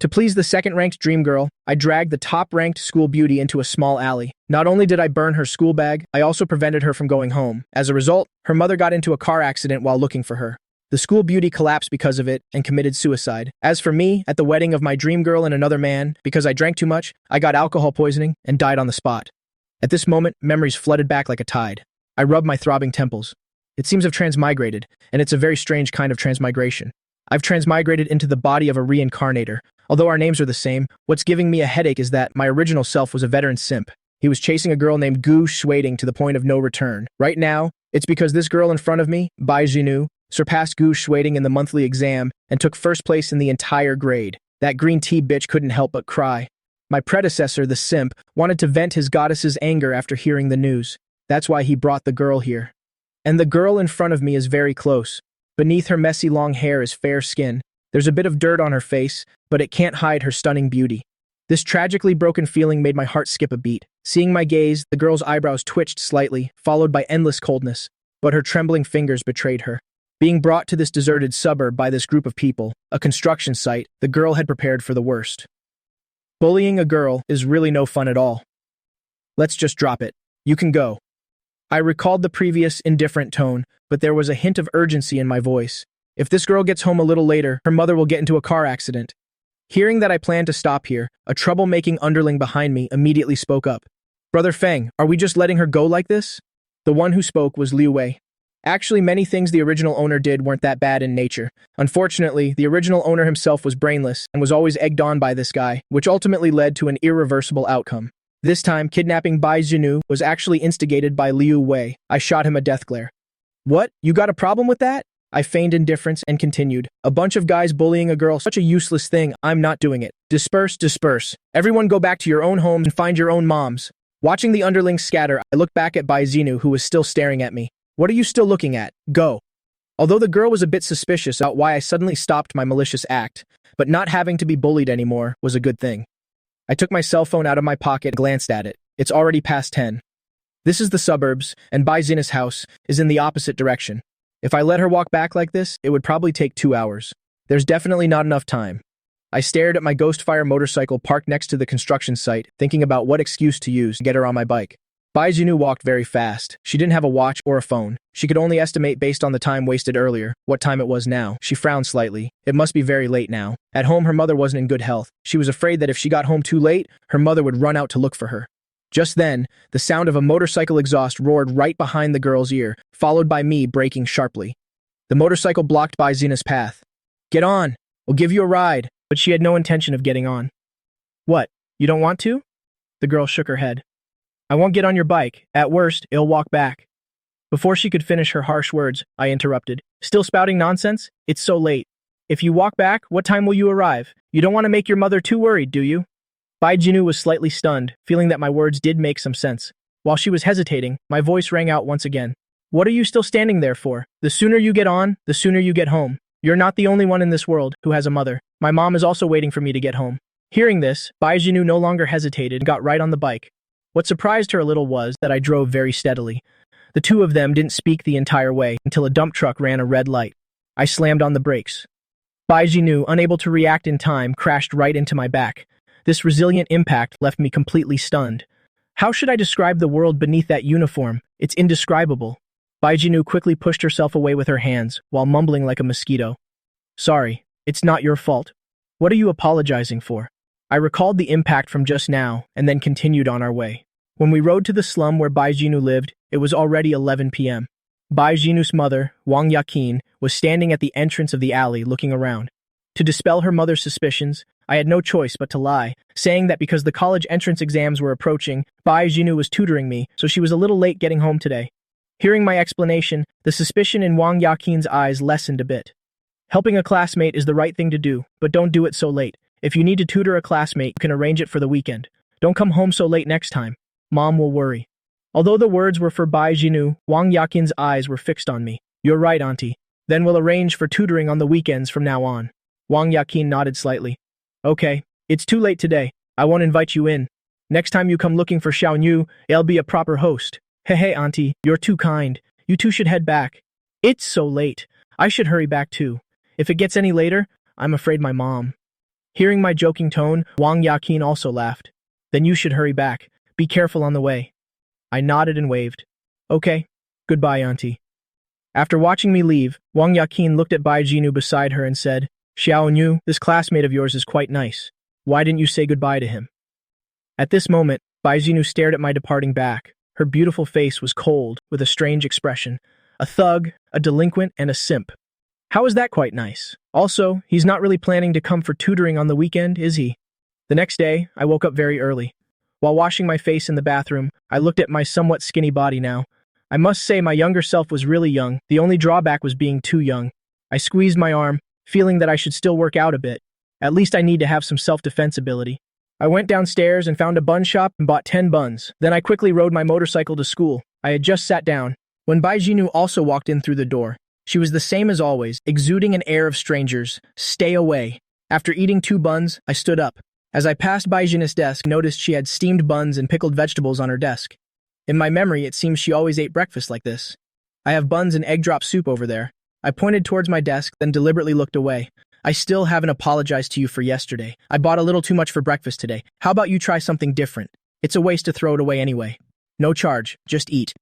To please the second-ranked dream girl, I dragged the top-ranked school beauty into a small alley. Not only did I burn her school bag, I also prevented her from going home. As a result, her mother got into a car accident while looking for her. The school beauty collapsed because of it and committed suicide. As for me, at the wedding of my dream girl and another man, because I drank too much, I got alcohol poisoning and died on the spot. At this moment, memories flooded back like a tide. I rubbed my throbbing temples. It seems I've transmigrated, and it's a very strange kind of transmigration. I've transmigrated into the body of a reincarnator. Although our names are the same, what's giving me a headache is that my original self was a veteran simp. He was chasing a girl named Gu Shuading to the point of no return. Right now, it's because this girl in front of me, Bai Zhinu, surpassed Gu Shuading in the monthly exam and took first place in the entire grade. That green tea bitch couldn't help but cry. My predecessor, the simp, wanted to vent his goddess's anger after hearing the news. That's why he brought the girl here. And the girl in front of me is very close. Beneath her messy long hair is fair skin. There's a bit of dirt on her face, but it can't hide her stunning beauty. This tragically broken feeling made my heart skip a beat. Seeing my gaze, the girl's eyebrows twitched slightly, followed by endless coldness, but her trembling fingers betrayed her. Being brought to this deserted suburb by this group of people, a construction site, the girl had prepared for the worst. Bullying a girl is really no fun at all. Let's just drop it. You can go. I recalled the previous indifferent tone, but there was a hint of urgency in my voice. If this girl gets home a little later, her mother will get into a car accident. Hearing that I planned to stop here, a troublemaking underling behind me immediately spoke up. Brother Feng, are we just letting her go like this? The one who spoke was Liu Wei. Actually, many things the original owner did weren't that bad in nature. Unfortunately, the original owner himself was brainless and was always egged on by this guy, which ultimately led to an irreversible outcome. This time, kidnapping Bai Zhinu was actually instigated by Liu Wei. I shot him a death glare. What? You got a problem with that? I feigned indifference and continued. A bunch of guys bullying a girl, such a useless thing, I'm not doing it. Disperse, disperse. Everyone go back to your own homes and find your own moms. Watching the underlings scatter, I looked back at Bai Zhinu, who was still staring at me. What are you still looking at? Go. Although the girl was a bit suspicious about why I suddenly stopped my malicious act, but not having to be bullied anymore was a good thing. I took my cell phone out of my pocket and glanced at it. It's already past 10. This is the suburbs, and Bai Zhina's house is in the opposite direction. If I let her walk back like this, it would probably take 2 hours. There's definitely not enough time. I stared at my Ghostfire motorcycle parked next to the construction site, thinking about what excuse to use to get her on my bike. Bai Zhinu walked very fast. She didn't have a watch or a phone. She could only estimate based on the time wasted earlier, what time it was now. She frowned slightly. It must be very late now. At home, her mother wasn't in good health. She was afraid that if she got home too late, her mother would run out to look for her. Just then, the sound of a motorcycle exhaust roared right behind the girl's ear, followed by me braking sharply. The motorcycle blocked Bai Zhina's path. Get on! I'll give you a ride. But she had no intention of getting on. What? You don't want to? The girl shook her head. I won't get on your bike. At worst, it'll walk back. Before she could finish her harsh words, I interrupted. Still spouting nonsense? It's so late. If you walk back, what time will you arrive? You don't want to make your mother too worried, do you? Bai Zhinu was slightly stunned, feeling that my words did make some sense. While she was hesitating, my voice rang out once again. What are you still standing there for? The sooner you get on, the sooner you get home. You're not the only one in this world who has a mother. My mom is also waiting for me to get home. Hearing this, Bai Zhinu no longer hesitated and got right on the bike. What surprised her a little was that I drove very steadily. The two of them didn't speak the entire way until a dump truck ran a red light. I slammed on the brakes. Bai Zhinu, unable to react in time, crashed right into my back. This resilient impact left me completely stunned. How should I describe the world beneath that uniform? It's indescribable. Bai Zhinu quickly pushed herself away with her hands, while mumbling like a mosquito. Sorry, it's not your fault. What are you apologizing for? I recalled the impact from just now, and then continued on our way. When we rode to the slum where Bai Zhinu lived, it was already 11 p.m. Bai Zhinu's mother, Wang Yakin, was standing at the entrance of the alley looking around. To dispel her mother's suspicions, I had no choice but to lie, saying that because the college entrance exams were approaching, Bai Zhinu was tutoring me, so she was a little late getting home today. Hearing my explanation, the suspicion in Wang Yakin's eyes lessened a bit. Helping a classmate is the right thing to do, but don't do it so late. If you need to tutor a classmate, you can arrange it for the weekend. Don't come home so late next time. Mom will worry. Although the words were for Bai Zhinu, Wang Yakin's eyes were fixed on me. You're right, Auntie. Then we'll arrange for tutoring on the weekends from now on. Wang Yakin nodded slightly. Okay, it's too late today. I won't invite you in. Next time you come looking for Xiaoyu, I'll be a proper host. Hey, Auntie, you're too kind. You two should head back. It's so late. I should hurry back too. If it gets any later, I'm afraid my mom. Hearing my joking tone, Wang Yaqin also laughed. Then you should hurry back. Be careful on the way. I nodded and waved. Okay. Goodbye, Auntie. After watching me leave, Wang Yaqin looked at Bai Zhinu beside her and said, Xiao Nu, this classmate of yours is quite nice. Why didn't you say goodbye to him? At this moment, Bai Zhinu stared at my departing back. Her beautiful face was cold, with a strange expression. A thug, a delinquent, and a simp. How is that quite nice? Also, he's not really planning to come for tutoring on the weekend, is he? The next day, I woke up very early. While washing my face in the bathroom, I looked at my somewhat skinny body now. I must say my younger self was really young. The only drawback was being too young. I squeezed my arm, feeling that I should still work out a bit. At least I need to have some self-defense ability. I went downstairs and found a bun shop and bought 10 buns. Then I quickly rode my motorcycle to school. I had just sat down when Bai Zhinu also walked in through the door. She was the same as always, exuding an air of strangers. Stay away. After eating 2 buns, I stood up. As I passed Bai Zhinu's desk, I noticed she had steamed buns and pickled vegetables on her desk. In my memory, it seems she always ate breakfast like this. I have buns and egg drop soup over there. I pointed towards my desk, then deliberately looked away. I still haven't apologized to you for yesterday. I bought a little too much for breakfast today. How about you try something different? It's a waste to throw it away anyway. No charge, just eat.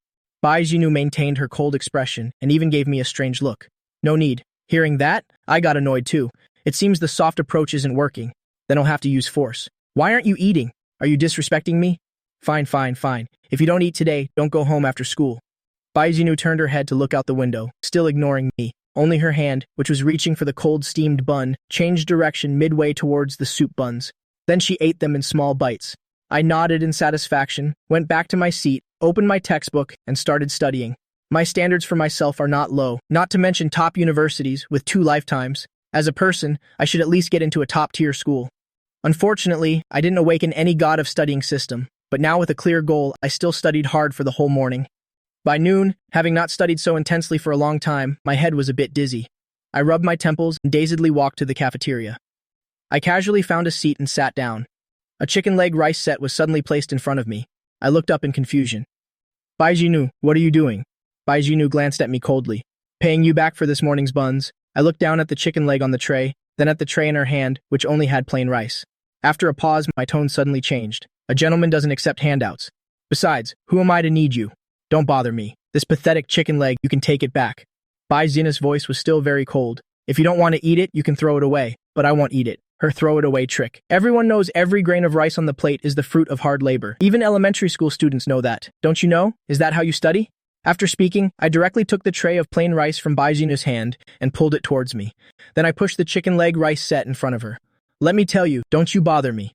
Bai Zhinu maintained her cold expression and even gave me a strange look. No need. Hearing that, I got annoyed too. It seems the soft approach isn't working. Then I'll have to use force. Why aren't you eating? Are you disrespecting me? Fine. If you don't eat today, don't go home after school. Bai Zhinu turned her head to look out the window, still ignoring me. Only her hand, which was reaching for the cold steamed bun, changed direction midway towards the soup buns. Then she ate them in small bites. I nodded in satisfaction, went back to my seat, opened my textbook, and started studying. My standards for myself are not low, not to mention top universities with 2 lifetimes. As a person, I should at least get into a top-tier school. Unfortunately, I didn't awaken any god of studying system, but now with a clear goal, I still studied hard for the whole morning. By noon, having not studied so intensely for a long time, my head was a bit dizzy. I rubbed my temples and dazedly walked to the cafeteria. I casually found a seat and sat down. A chicken leg rice set was suddenly placed in front of me. I looked up in confusion. Bai Zhinu, what are you doing? Bai Zhinu glanced at me coldly. Paying you back for this morning's buns. I looked down at the chicken leg on the tray, then at the tray in her hand, which only had plain rice. After a pause, my tone suddenly changed. A gentleman doesn't accept handouts. Besides, who am I to need you? Don't bother me. This pathetic chicken leg, you can take it back. Bai Zhina's voice was still very cold. If you don't want to eat it, you can throw it away, but I won't eat it. Her throw it away trick. Everyone knows every grain of rice on the plate is the fruit of hard labor. Even elementary school students know that. Don't you know? Is that how you study? After speaking, I directly took the tray of plain rice from Bai Zhina's hand and pulled it towards me. Then I pushed the chicken leg rice set in front of her. Let me tell you, don't you bother me.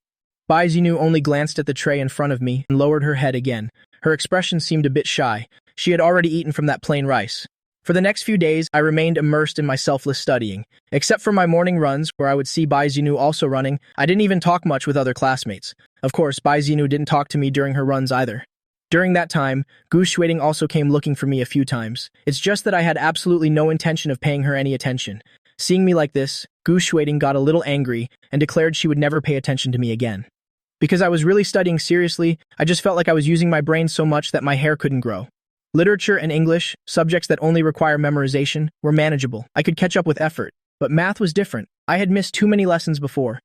Bai Zhinu only glanced at the tray in front of me and lowered her head again. Her expression seemed a bit shy. She had already eaten from that plain rice. For the next few days, I remained immersed in my selfless studying. Except for my morning runs, where I would see Bai Zhinu also running, I didn't even talk much with other classmates. Of course, Bai Zhinu didn't talk to me during her runs either. During that time, Gu Shuiting also came looking for me a few times. It's just that I had absolutely no intention of paying her any attention. Seeing me like this, Gu Shuiting got a little angry and declared she would never pay attention to me again. Because I was really studying seriously, I just felt like I was using my brain so much that my hair couldn't grow. Literature and English, subjects that only require memorization, were manageable. I could catch up with effort. But math was different. I had missed too many lessons before.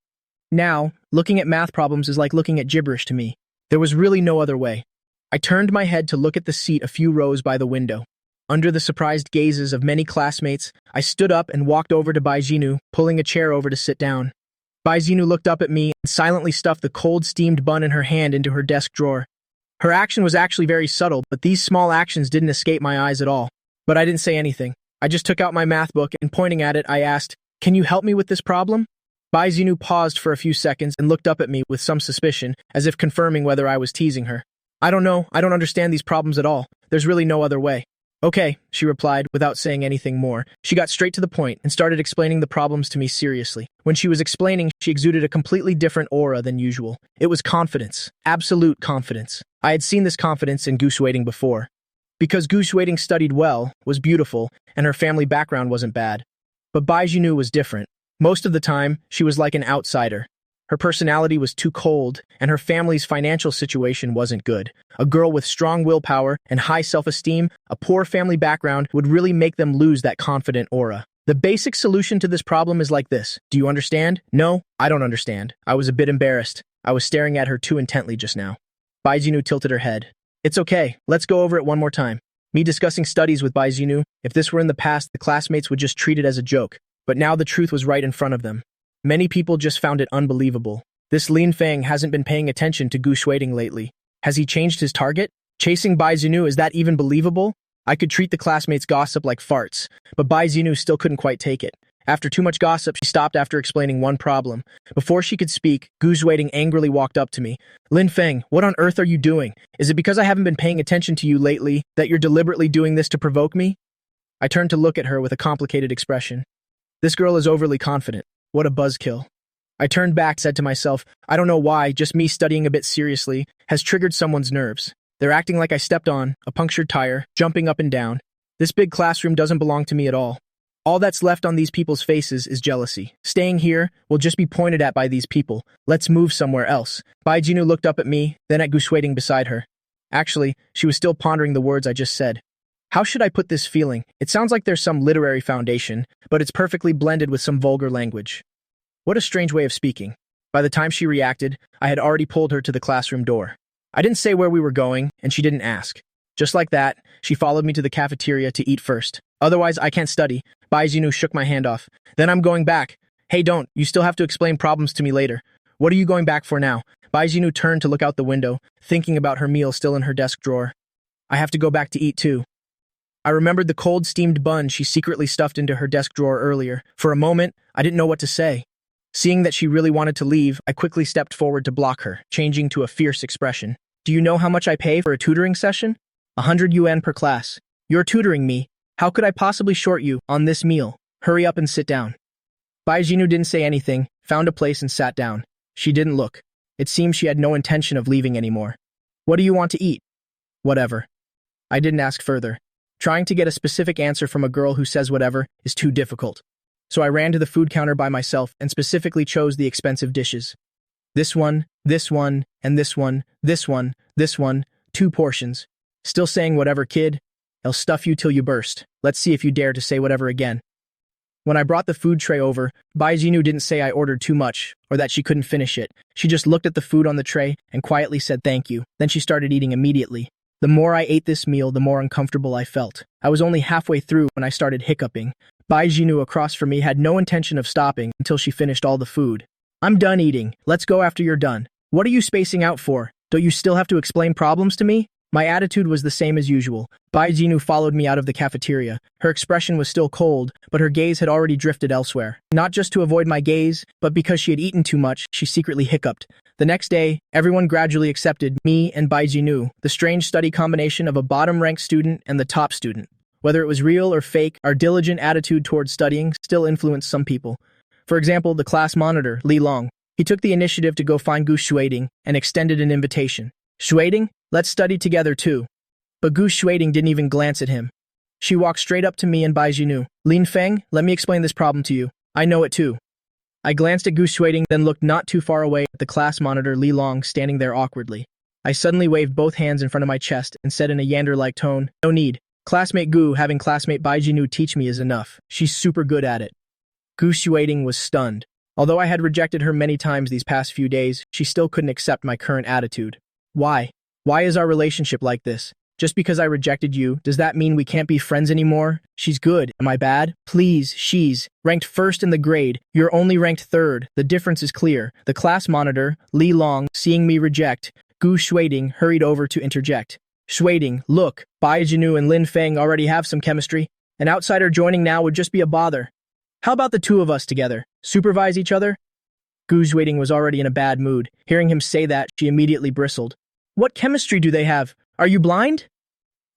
Now, looking at math problems is like looking at gibberish to me. There was really no other way. I turned my head to look at the seat a few rows by the window. Under the surprised gazes of many classmates, I stood up and walked over to Bai Zhinu, pulling a chair over to sit down. Bai Zhinu looked up at me and silently stuffed the cold steamed bun in her hand into her desk drawer. Her action was actually very subtle, but these small actions didn't escape my eyes at all. But I didn't say anything. I just took out my math book and pointing at it, I asked, "Can you help me with this problem?" Bai Zhinu paused for a few seconds and looked up at me with some suspicion, as if confirming whether I was teasing her. "I don't know. I don't understand these problems at all. There's really no other way." "Okay," she replied, without saying anything more. She got straight to the point and started explaining the problems to me seriously. When she was explaining, she exuded a completely different aura than usual. It was confidence. Absolute confidence. I had seen this confidence in Gu Shuiting before. Because Gu Shuiting studied well, was beautiful, and her family background wasn't bad. But Bai Zhinu was different. Most of the time, she was like an outsider. Her personality was too cold, and her family's financial situation wasn't good. A girl with strong willpower and high self-esteem, a poor family background would really make them lose that confident aura. The basic solution to this problem is like this. Do you understand? No, I don't understand. I was a bit embarrassed. I was staring at her too intently just now. Bai Zhinu tilted her head. It's okay. Let's go over it one more time. Me discussing studies with Bai Zhinu, if this were in the past, the classmates would just treat it as a joke. But now the truth was right in front of them. Many people just found it unbelievable. This Lin Feng hasn't been paying attention to Gu Shuiding lately. Has he changed his target? Chasing Bai Zhinu, is that even believable? I could treat the classmates' gossip like farts, but Bai Zhinu still couldn't quite take it. After too much gossip, she stopped after explaining one problem. Before she could speak, Gu Shuiding angrily walked up to me. Lin Feng, what on earth are you doing? Is it because I haven't been paying attention to you lately that you're deliberately doing this to provoke me? I turned to look at her with a complicated expression. This girl is overly confident. What a buzzkill. I turned back, said to myself, I don't know why, just me studying a bit seriously has triggered someone's nerves. They're acting like I stepped on a punctured tire, jumping up and down. This big classroom doesn't belong to me at all. All that's left on these people's faces is jealousy. Staying here will just be pointed at by these people. Let's move somewhere else. Bai Zhinu looked up at me, then at Gu Shuiding beside her. Actually, she was still pondering the words I just said. How should I put this feeling? It sounds like there's some literary foundation, but it's perfectly blended with some vulgar language. What a strange way of speaking. By the time she reacted, I had already pulled her to the classroom door. I didn't say where we were going, and she didn't ask. Just like that, she followed me to the cafeteria to eat first. Otherwise, I can't study. Bai Zhinu shook my hand off. Then I'm going back. Hey, don't. You still have to explain problems to me later. What are you going back for now? Bai Zhinu turned to look out the window, thinking about her meal still in her desk drawer. I have to go back to eat too. I remembered the cold steamed bun she secretly stuffed into her desk drawer earlier. For a moment, I didn't know what to say. Seeing that she really wanted to leave, I quickly stepped forward to block her, changing to a fierce expression. Do you know how much I pay for a tutoring session? 100 yuan per class. You're tutoring me. How could I possibly short you on this meal? Hurry up and sit down. Bai Zhinu didn't say anything, found a place and sat down. She didn't look. It seemed she had no intention of leaving anymore. What do you want to eat? Whatever. I didn't ask further. Trying to get a specific answer from a girl who says whatever is too difficult. So I ran to the food counter by myself and specifically chose the expensive dishes. This one, and this one, this one, 2 portions. Still saying whatever, kid? I'll stuff you till you burst. Let's see if you dare to say whatever again. When I brought the food tray over, Bai Zhinu didn't say I ordered too much, or that she couldn't finish it. She just looked at the food on the tray and quietly said thank you. Then she started eating immediately. The more I ate this meal, the more uncomfortable I felt. I was only halfway through when I started hiccuping. Bai Zhinu across from me had no intention of stopping until she finished all the food. I'm done eating. Let's go after you're done. What are you spacing out for? Don't you still have to explain problems to me? My attitude was the same as usual. Bai Zhinu followed me out of the cafeteria. Her expression was still cold, but her gaze had already drifted elsewhere. Not just to avoid my gaze, but because she had eaten too much, she secretly hiccuped. The next day, everyone gradually accepted me and Bai Zhinu, the strange study combination of a bottom-ranked student and the top student. Whether it was real or fake, our diligent attitude towards studying still influenced some people. For example, the class monitor, Li Long. He took the initiative to go find Gu Shuiding and extended an invitation. Shuiding, let's study together too. But Gu Shuiding didn't even glance at him. She walked straight up to me and Bai Zhinu. Lin Feng, let me explain this problem to you. I know it too. I glanced at Gu Shuiding, then looked not too far away at the class monitor Li Long standing there awkwardly. I suddenly waved both hands in front of my chest and said in a yander-like tone, no need. Classmate Gu having classmate Bai Zhinu teach me is enough. She's super good at it. Gu Shuiding was stunned. Although I had rejected her many times these past few days, she still couldn't accept my current attitude. Why? Why is our relationship like this? Just because I rejected you, does that mean we can't be friends anymore? She's good. Am I bad? Please, she's ranked first in the grade. You're only ranked third. The difference is clear. The class monitor, Li Long, seeing me reject, Gu Shuiding hurried over to interject. Shuiding, look, Bai Zhinu and Lin Feng already have some chemistry. An outsider joining now would just be a bother. How about the two of us together? Supervise each other? Gu Shuiding was already in a bad mood. Hearing him say that, she immediately bristled. What chemistry do they have? Are you blind?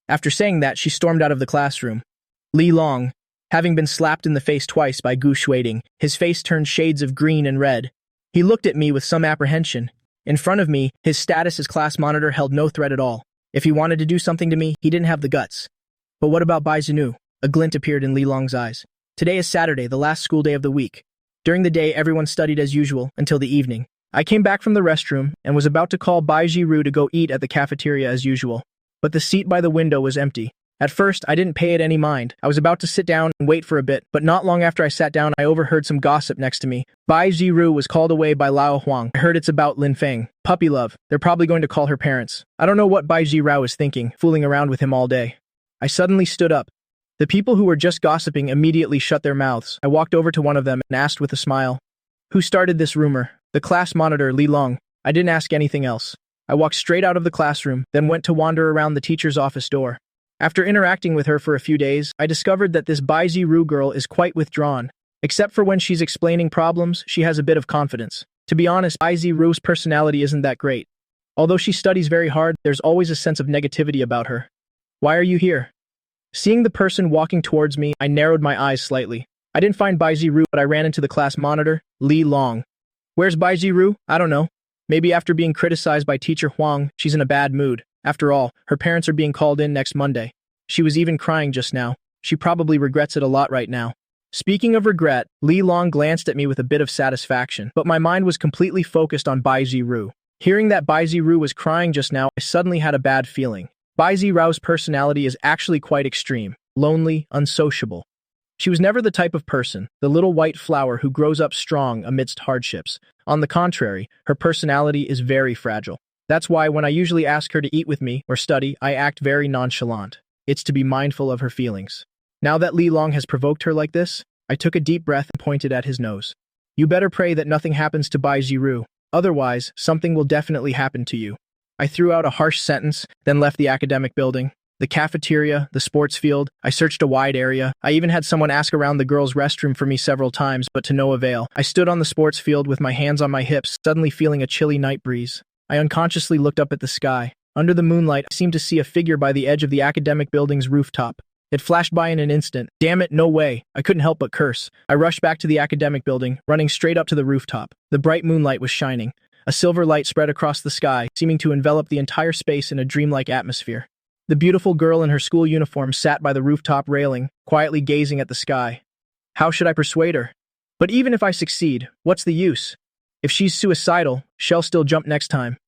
After saying that, she stormed out of the classroom. Li Long, having been slapped in the face twice by Gu Shuiding, his face turned shades of green and red. He looked at me with some apprehension. In front of me, his status as class monitor held no threat at all. If he wanted to do something to me, he didn't have the guts. But what about Bai Zhinu? A glint appeared in Li Long's eyes. Today is Saturday, the last school day of the week. During the day, everyone studied as usual until the evening. I came back from the restroom and was about to call Bai Zhinu to go eat at the cafeteria as usual. But the seat by the window was empty. At first, I didn't pay it any mind. I was about to sit down and wait for a bit, but not long after I sat down, I overheard some gossip next to me. Bai Zhinu was called away by Lao Huang. I heard it's about Lin Feng. Puppy love. They're probably going to call her parents. I don't know what Bai Zhinu is thinking, fooling around with him all day. I suddenly stood up. The people who were just gossiping immediately shut their mouths. I walked over to one of them and asked with a smile, "Who started this rumor?" "The class monitor, Li Long." I didn't ask anything else. I walked straight out of the classroom, then went to wander around the teacher's office door. After interacting with her for a few days, I discovered that this Bai Zhinu girl is quite withdrawn. Except for when she's explaining problems, she has a bit of confidence. To be honest, Bai Zhinu's personality isn't that great. Although she studies very hard, there's always a sense of negativity about her. "Why are you here?" Seeing the person walking towards me, I narrowed my eyes slightly. I didn't find Bai Zhinu, but I ran into the class monitor, Li Long. "Where's Bai Zhinu?" "I don't know. Maybe after being criticized by teacher Huang, she's in a bad mood. After all, her parents are being called in next Monday. She was even crying just now. She probably regrets it a lot right now." Speaking of regret, Li Long glanced at me with a bit of satisfaction, but my mind was completely focused on Bai Zhinu. Hearing that Bai Zhinu was crying just now, I suddenly had a bad feeling. Bai Zhinu's personality is actually quite extreme, lonely, unsociable. She was never the type of person, the little white flower who grows up strong amidst hardships. On the contrary, her personality is very fragile. That's why when I usually ask her to eat with me or study, I act very nonchalant. It's to be mindful of her feelings. Now that Li Long has provoked her like this, I took a deep breath and pointed at his nose. "You better pray that nothing happens to Bai Zhinu. Otherwise, something will definitely happen to you." I threw out a harsh sentence, then left the academic building. The cafeteria, the sports field, I searched a wide area. I even had someone ask around the girls' restroom for me several times, but to no avail. I stood on the sports field with my hands on my hips, suddenly feeling a chilly night breeze. I unconsciously looked up at the sky. Under the moonlight, I seemed to see a figure by the edge of the academic building's rooftop. It flashed by in an instant. Damn it, no way. I couldn't help but curse. I rushed back to the academic building, running straight up to the rooftop. The bright moonlight was shining. A silver light spread across the sky, seeming to envelop the entire space in a dreamlike atmosphere. The beautiful girl in her school uniform sat by the rooftop railing, quietly gazing at the sky. How should I persuade her? But even if I succeed, what's the use? If she's suicidal, she'll still jump next time.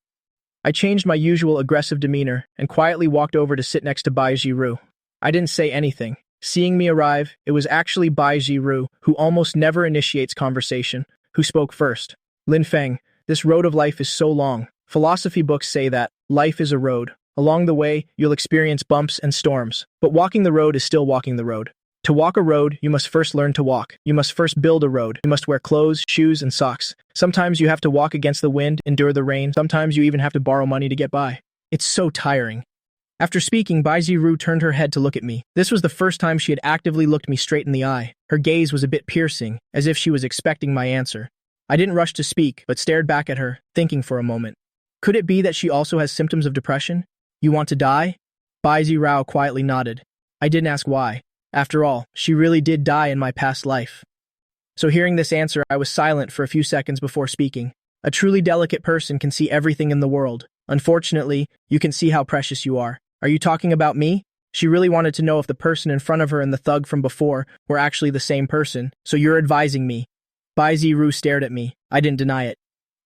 I changed my usual aggressive demeanor and quietly walked over to sit next to Bai Zhinu. I didn't say anything. Seeing me arrive, it was actually Bai Zhinu, who almost never initiates conversation, who spoke first. "Lin Feng, this road of life is so long. Philosophy books say that life is a road. Along the way, you'll experience bumps and storms, but walking the road is still walking the road. To walk a road, you must first learn to walk. You must first build a road. You must wear clothes, shoes, and socks. Sometimes you have to walk against the wind, endure the rain. Sometimes you even have to borrow money to get by. It's so tiring." After speaking, Bai Zhinu turned her head to look at me. This was the first time she had actively looked me straight in the eye. Her gaze was a bit piercing, as if she was expecting my answer. I didn't rush to speak, but stared back at her, thinking for a moment. Could it be that she also has symptoms of depression? "You want to die?" Bai Zhinu quietly nodded. I didn't ask why. After all, she really did die in my past life. So hearing this answer, I was silent for a few seconds before speaking. A truly delicate person can see everything in the world. Unfortunately, you can see how precious you are. "Are you talking about me?" She really wanted to know if the person in front of her and the thug from before were actually the same person. "So you're advising me?" Bai Zhinu stared at me. I didn't deny it.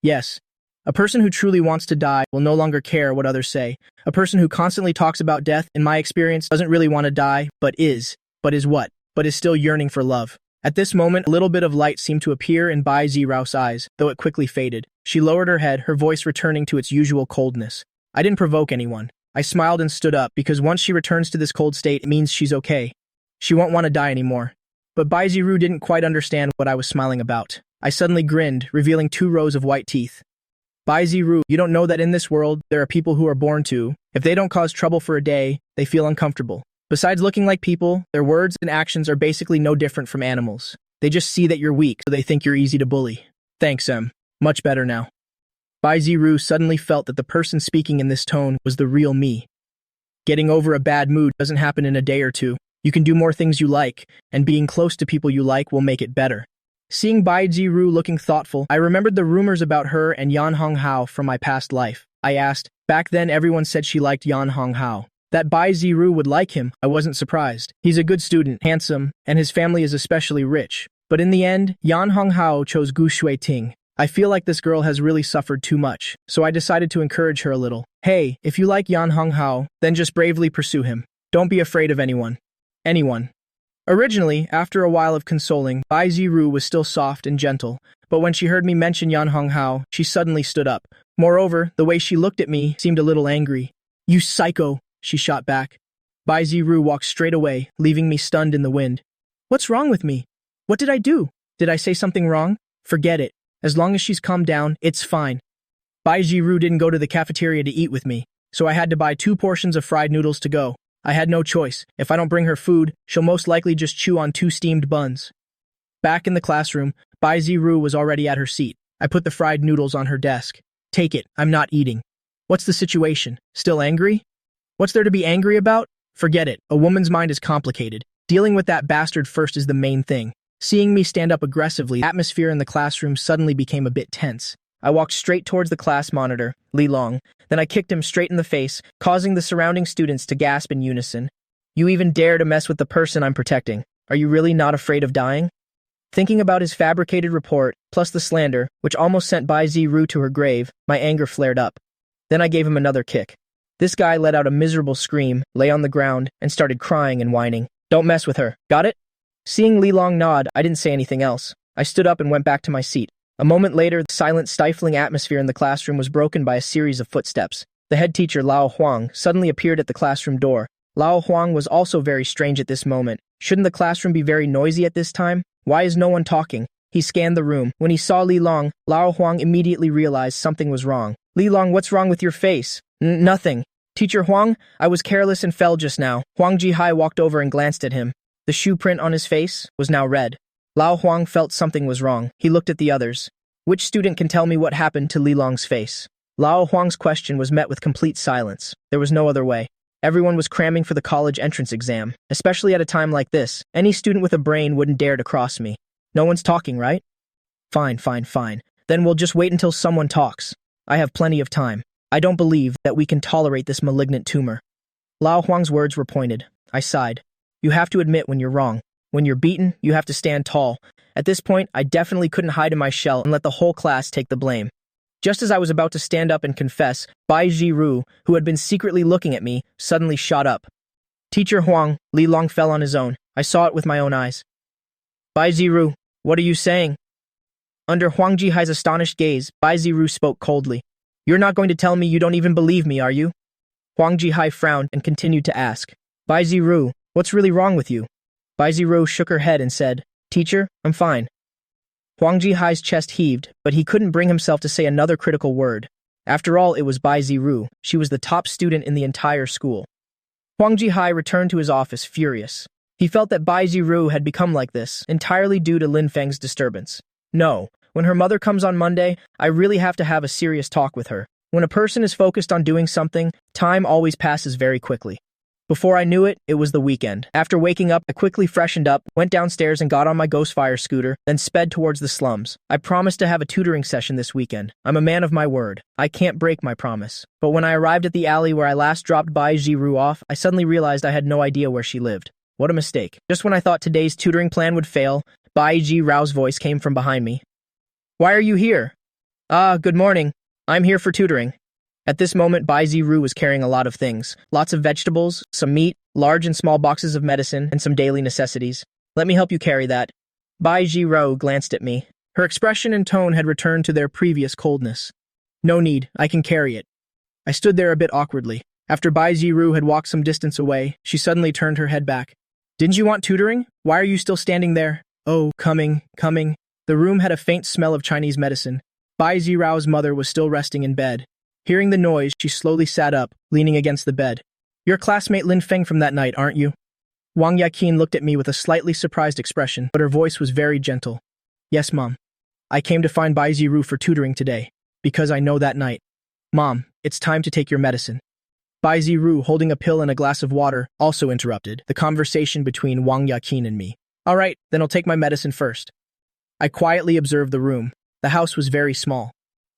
"Yes. A person who truly wants to die will no longer care what others say. A person who constantly talks about death, in my experience, doesn't really want to die, but is. But is what? But is still yearning for love." At this moment, a little bit of light seemed to appear in Bai Zhinu's eyes, though it quickly faded. She lowered her head, her voice returning to its usual coldness. I didn't provoke anyone. I smiled and stood up, because once she returns to this cold state, it means she's okay. She won't want to die anymore. But Bai Zhinu didn't quite understand what I was smiling about. I suddenly grinned, revealing 2 rows of white teeth. "Bai Zhinu, you don't know that in this world, there are people who are born to, if they don't cause trouble for a day, they feel uncomfortable. Besides looking like people, their words and actions are basically no different from animals. They just see that you're weak, so they think you're easy to bully." "Thanks, Em. Much better now." Bai Zhinu suddenly felt that the person speaking in this tone was the real me. Getting over a bad mood doesn't happen in a day or two. You can do more things you like, and being close to people you like will make it better. Seeing Bai Zhinu looking thoughtful, I remembered the rumors about her and Yan Honghao from my past life. I asked, back then everyone said she liked Yan Honghao. That Bai Zhinu would like him, I wasn't surprised. He's a good student, handsome, and his family is especially rich. But in the end, Yan Honghao chose Gu Shuiting. I feel like this girl has really suffered too much, so I decided to encourage her a little. "Hey, if you like Yan Honghao, then just bravely pursue him. Don't be afraid of anyone. Anyone. Originally, after a while of consoling, Bai Zhinu was still soft and gentle, but when she heard me mention Yan Honghao, she suddenly stood up. Moreover, the way she looked at me seemed a little angry. You psycho, she shot back. Bai Zhinu walked straight away, leaving me stunned in the wind. What's wrong with me? What did I do? Did I say something wrong? Forget it. As long as she's calmed down, it's fine. Bai Zhinu didn't go to the cafeteria to eat with me, so I had to buy 2 portions of fried noodles to go. I had no choice. If I don't bring her food, she'll most likely just chew on 2 steamed buns. Back in the classroom, Bai Zhinu was already at her seat. I put the fried noodles on her desk. Take it, I'm not eating. What's the situation? Still angry? What's there to be angry about? Forget it, a woman's mind is complicated. Dealing with that bastard first is the main thing. Seeing me stand up aggressively, the atmosphere in the classroom suddenly became a bit tense. I walked straight towards the class monitor, Li Long, then I kicked him straight in the face, causing the surrounding students to gasp in unison. You even dare to mess with the person I'm protecting. Are you really not afraid of dying? Thinking about his fabricated report, plus the slander, which almost sent Bai Zhinu to her grave, my anger flared up. Then I gave him another kick. This guy let out a miserable scream, lay on the ground, and started crying and whining. Don't mess with her, got it? Seeing Li Long nod, I didn't say anything else. I stood up and went back to my seat. A moment later, the silent, stifling atmosphere in the classroom was broken by a series of footsteps. The head teacher, Lao Huang, suddenly appeared at the classroom door. Lao Huang was also very strange at this moment. Shouldn't the classroom be very noisy at this time? Why is no one talking? He scanned the room. When he saw Li Long, Lao Huang immediately realized something was wrong. Li Long, what's wrong with your face? Nothing. Teacher Huang, I was careless and fell just now. Huang Jihai walked over and glanced at him. The shoe print on his face was now red. Lao Huang felt something was wrong. He looked at the others. Which student can tell me what happened to Li Long's face? Lao Huang's question was met with complete silence. There was no other way. Everyone was cramming for the college entrance exam. Especially at a time like this, any student with a brain wouldn't dare to cross me. No one's talking, right? Fine. Then we'll just wait until someone talks. I have plenty of time. I don't believe that we can tolerate this malignant tumor. Lao Huang's words were pointed. I sighed. You have to admit when you're wrong. When you're beaten, you have to stand tall. At this point, I definitely couldn't hide in my shell and let the whole class take the blame. Just as I was about to stand up and confess, Bai Zhinu, who had been secretly looking at me, suddenly shot up. Teacher Huang, Li Long fell on his own. I saw it with my own eyes. Bai Zhinu, what are you saying? Under Huang Jihai's astonished gaze, Bai Zhinu spoke coldly. You're not going to tell me you don't even believe me, are you? Huang Jihai frowned and continued to ask. Bai Zhinu, what's really wrong with you? Bai Zhinu shook her head and said, Teacher, I'm fine. Huang Jihai's chest heaved, but he couldn't bring himself to say another critical word. After all, it was Bai Zhinu. She was the top student in the entire school. Huang Jihai returned to his office furious. He felt that Bai Zhinu had become like this, entirely due to Lin Feng's disturbance. No, when her mother comes on Monday, I really have to have a serious talk with her. When a person is focused on doing something, time always passes very quickly. Before I knew it, it was the weekend. After waking up, I quickly freshened up, went downstairs and got on my Ghostfire scooter, then sped towards the slums. I promised to have a tutoring session this weekend. I'm a man of my word. I can't break my promise. But when I arrived at the alley where I last dropped Bai Zhinu off, I suddenly realized I had no idea where she lived. What a mistake. Just when I thought today's tutoring plan would fail, Bai Zhinu's voice came from behind me. Why are you here? Good morning. I'm here for tutoring. At this moment, Bai Zhinu was carrying a lot of things. Lots of vegetables, some meat, large and small boxes of medicine, and some daily necessities. Let me help you carry that. Bai Zhinu glanced at me. Her expression and tone had returned to their previous coldness. No need, I can carry it. I stood there a bit awkwardly. After Bai Zhinu had walked some distance away, she suddenly turned her head back. Didn't you want tutoring? Why are you still standing there? Oh, coming. The room had a faint smell of Chinese medicine. Bai Zhinu's mother was still resting in bed. Hearing the noise, she slowly sat up, leaning against the bed. You're classmate Lin Feng from that night, aren't you? Wang Yaqin looked at me with a slightly surprised expression, but her voice was very gentle. Yes, Mom. I came to find Bai Zhinu for tutoring today, because I know that night. Mom, it's time to take your medicine. Bai Zhinu, holding a pill and a glass of water, also interrupted the conversation between Wang Yaqin and me. All right, then I'll take my medicine first. I quietly observed the room. The house was very small.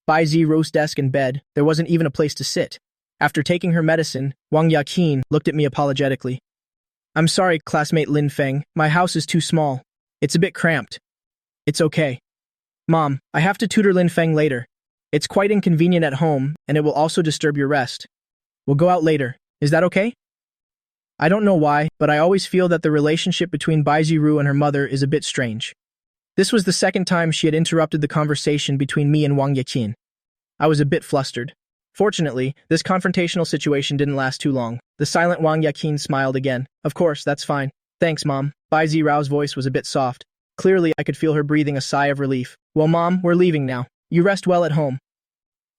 Bai Zhinu's desk and bed, there wasn't even a place to sit. After taking her medicine, Wang Yaqin looked at me apologetically. I'm sorry, classmate Lin Feng, my house is too small. It's a bit cramped. It's okay. Mom, I have to tutor Lin Feng later. It's quite inconvenient at home, and it will also disturb your rest. We'll go out later. Is that okay? I don't know why, but I always feel that the relationship between Bai Zhinu and her mother is a bit strange. This was the second time she had interrupted the conversation between me and Wang Yaqin. I was a bit flustered. Fortunately, this confrontational situation didn't last too long. The silent Wang Yaqin smiled again. Of course, that's fine. Thanks, Mom. Bai Zhinu's voice was a bit soft. Clearly, I could feel her breathing a sigh of relief. Well, Mom, we're leaving now. You rest well at home.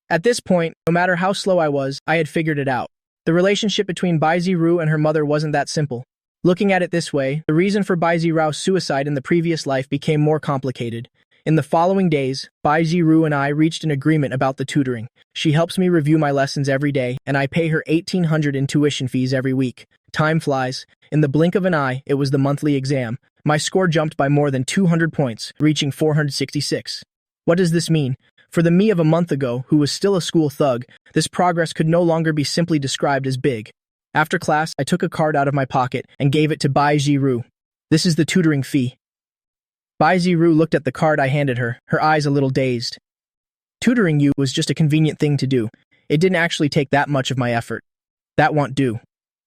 At this point, no matter how slow I was, I had figured it out. The relationship between Bai Zhinu and her mother wasn't that simple. Looking at it this way, the reason for Bai Zhinu's suicide in the previous life became more complicated. In the following days, Bai Zhinu and I reached an agreement about the tutoring. She helps me review my lessons every day, and I pay her 1,800 in tuition fees every week. Time flies. In the blink of an eye, it was the monthly exam. My score jumped by more than 200 points, reaching 466. What does this mean? For the me of a month ago, who was still a school thug, this progress could no longer be simply described as big. After class, I took a card out of my pocket and gave it to Bai Zhinu. This is the tutoring fee. Bai Zhinu looked at the card I handed her, her eyes a little dazed. Tutoring you was just a convenient thing to do. It didn't actually take that much of my effort. That won't do.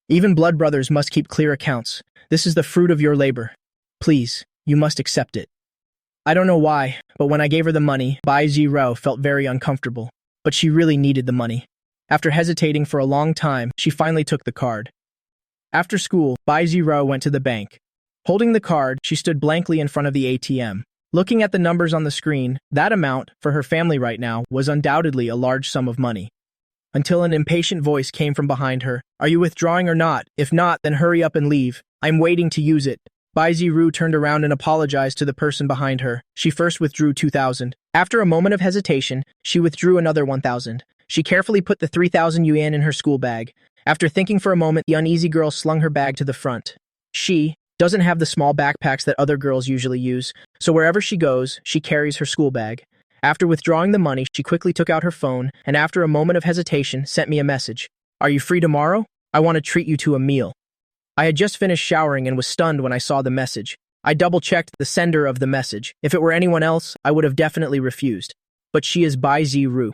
Even blood brothers must keep clear accounts. This is the fruit of your labor. Please, you must accept it. I don't know why, but when I gave her the money, Bai Zhinu felt very uncomfortable. But she really needed the money. After hesitating for a long time, she finally took the card. After school, Bai Zhinu went to the bank. Holding the card, she stood blankly in front of the ATM. Looking at the numbers on the screen, that amount, for her family right now, was undoubtedly a large sum of money. Until an impatient voice came from behind her. Are you withdrawing or not? If not, then hurry up and leave. I'm waiting to use it. Bai Zhinu turned around and apologized to the person behind her. She first withdrew 2,000. After a moment of hesitation, she withdrew another 1,000. She carefully put the 3,000 yuan in her school bag. After thinking for a moment, the uneasy girl slung her bag to the front. She doesn't have the small backpacks that other girls usually use, so wherever she goes, she carries her school bag. After withdrawing the money, she quickly took out her phone, and after a moment of hesitation, sent me a message. Are you free tomorrow? I want to treat you to a meal. I had just finished showering and was stunned when I saw the message. I double-checked the sender of the message. If it were anyone else, I would have definitely refused. But she is Bai Zhinu.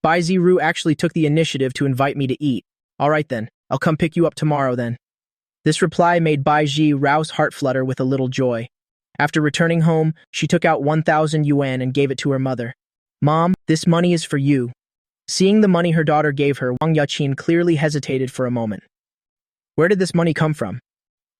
Bai Zhinu actually took the initiative to invite me to eat. All right then, I'll come pick you up tomorrow then. This reply made Bai Zhinu's heart flutter with a little joy. After returning home, she took out 1,000 yuan and gave it to her mother. Mom, this money is for you. Seeing the money her daughter gave her, Wang Yaqin clearly hesitated for a moment. Where did this money come from?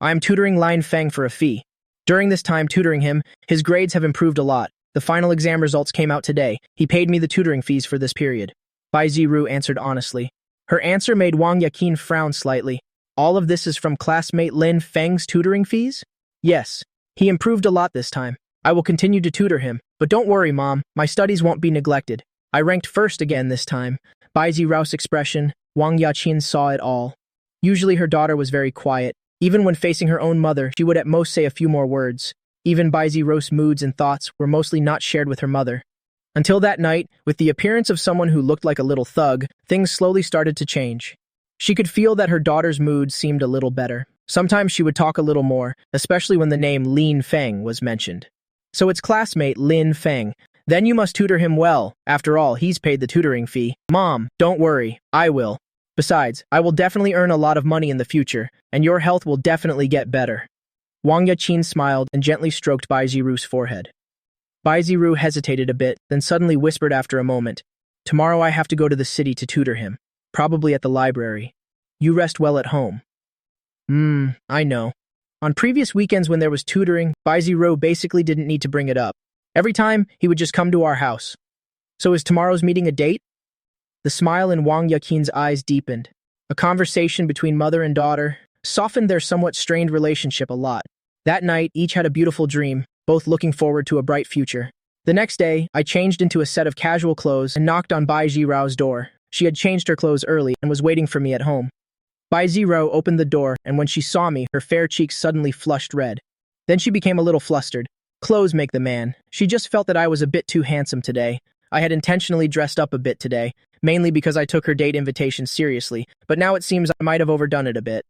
I am tutoring Lin Feng for a fee. During this time tutoring him, his grades have improved a lot. The final exam results came out today. He paid me the tutoring fees for this period. Bai Zhinu answered honestly. Her answer made Wang Yaqin frown slightly. All of this is from classmate Lin Feng's tutoring fees? Yes. He improved a lot this time. I will continue to tutor him. But don't worry, Mom. My studies won't be neglected. I ranked first again this time. Bai Zhinu's expression, Wang Yaqin saw it all. Usually her daughter was very quiet. Even when facing her own mother, she would at most say a few more words. Even Bai Zhinu's moods and thoughts were mostly not shared with her mother. Until that night, with the appearance of someone who looked like a little thug, things slowly started to change. She could feel that her daughter's mood seemed a little better. Sometimes she would talk a little more, especially when the name Lin Feng was mentioned. So it's classmate Lin Feng. Then you must tutor him well. After all, he's paid the tutoring fee. Mom, don't worry. I will. Besides, I will definitely earn a lot of money in the future, and your health will definitely get better. Wang Yaqin smiled and gently stroked Bai Zhinu's forehead. Bai Zhinu hesitated a bit, then suddenly whispered after a moment, Tomorrow I have to go to the city to tutor him, probably at the library. You rest well at home. I know. On previous weekends when there was tutoring, Bai Zhinu basically didn't need to bring it up. Every time, he would just come to our house. So is tomorrow's meeting a date? The smile in Wang Yaqin's eyes deepened. A conversation between mother and daughter softened their somewhat strained relationship a lot. That night, each had a beautiful dream, both looking forward to a bright future. The next day, I changed into a set of casual clothes and knocked on Bai Zhinu's door. She had changed her clothes early and was waiting for me at home. Bai Zhinu opened the door, and when she saw me, her fair cheeks suddenly flushed red. Then she became a little flustered. Clothes make the man. She just felt that I was a bit too handsome today. I had intentionally dressed up a bit today, mainly because I took her date invitation seriously, but now it seems I might have overdone it a bit.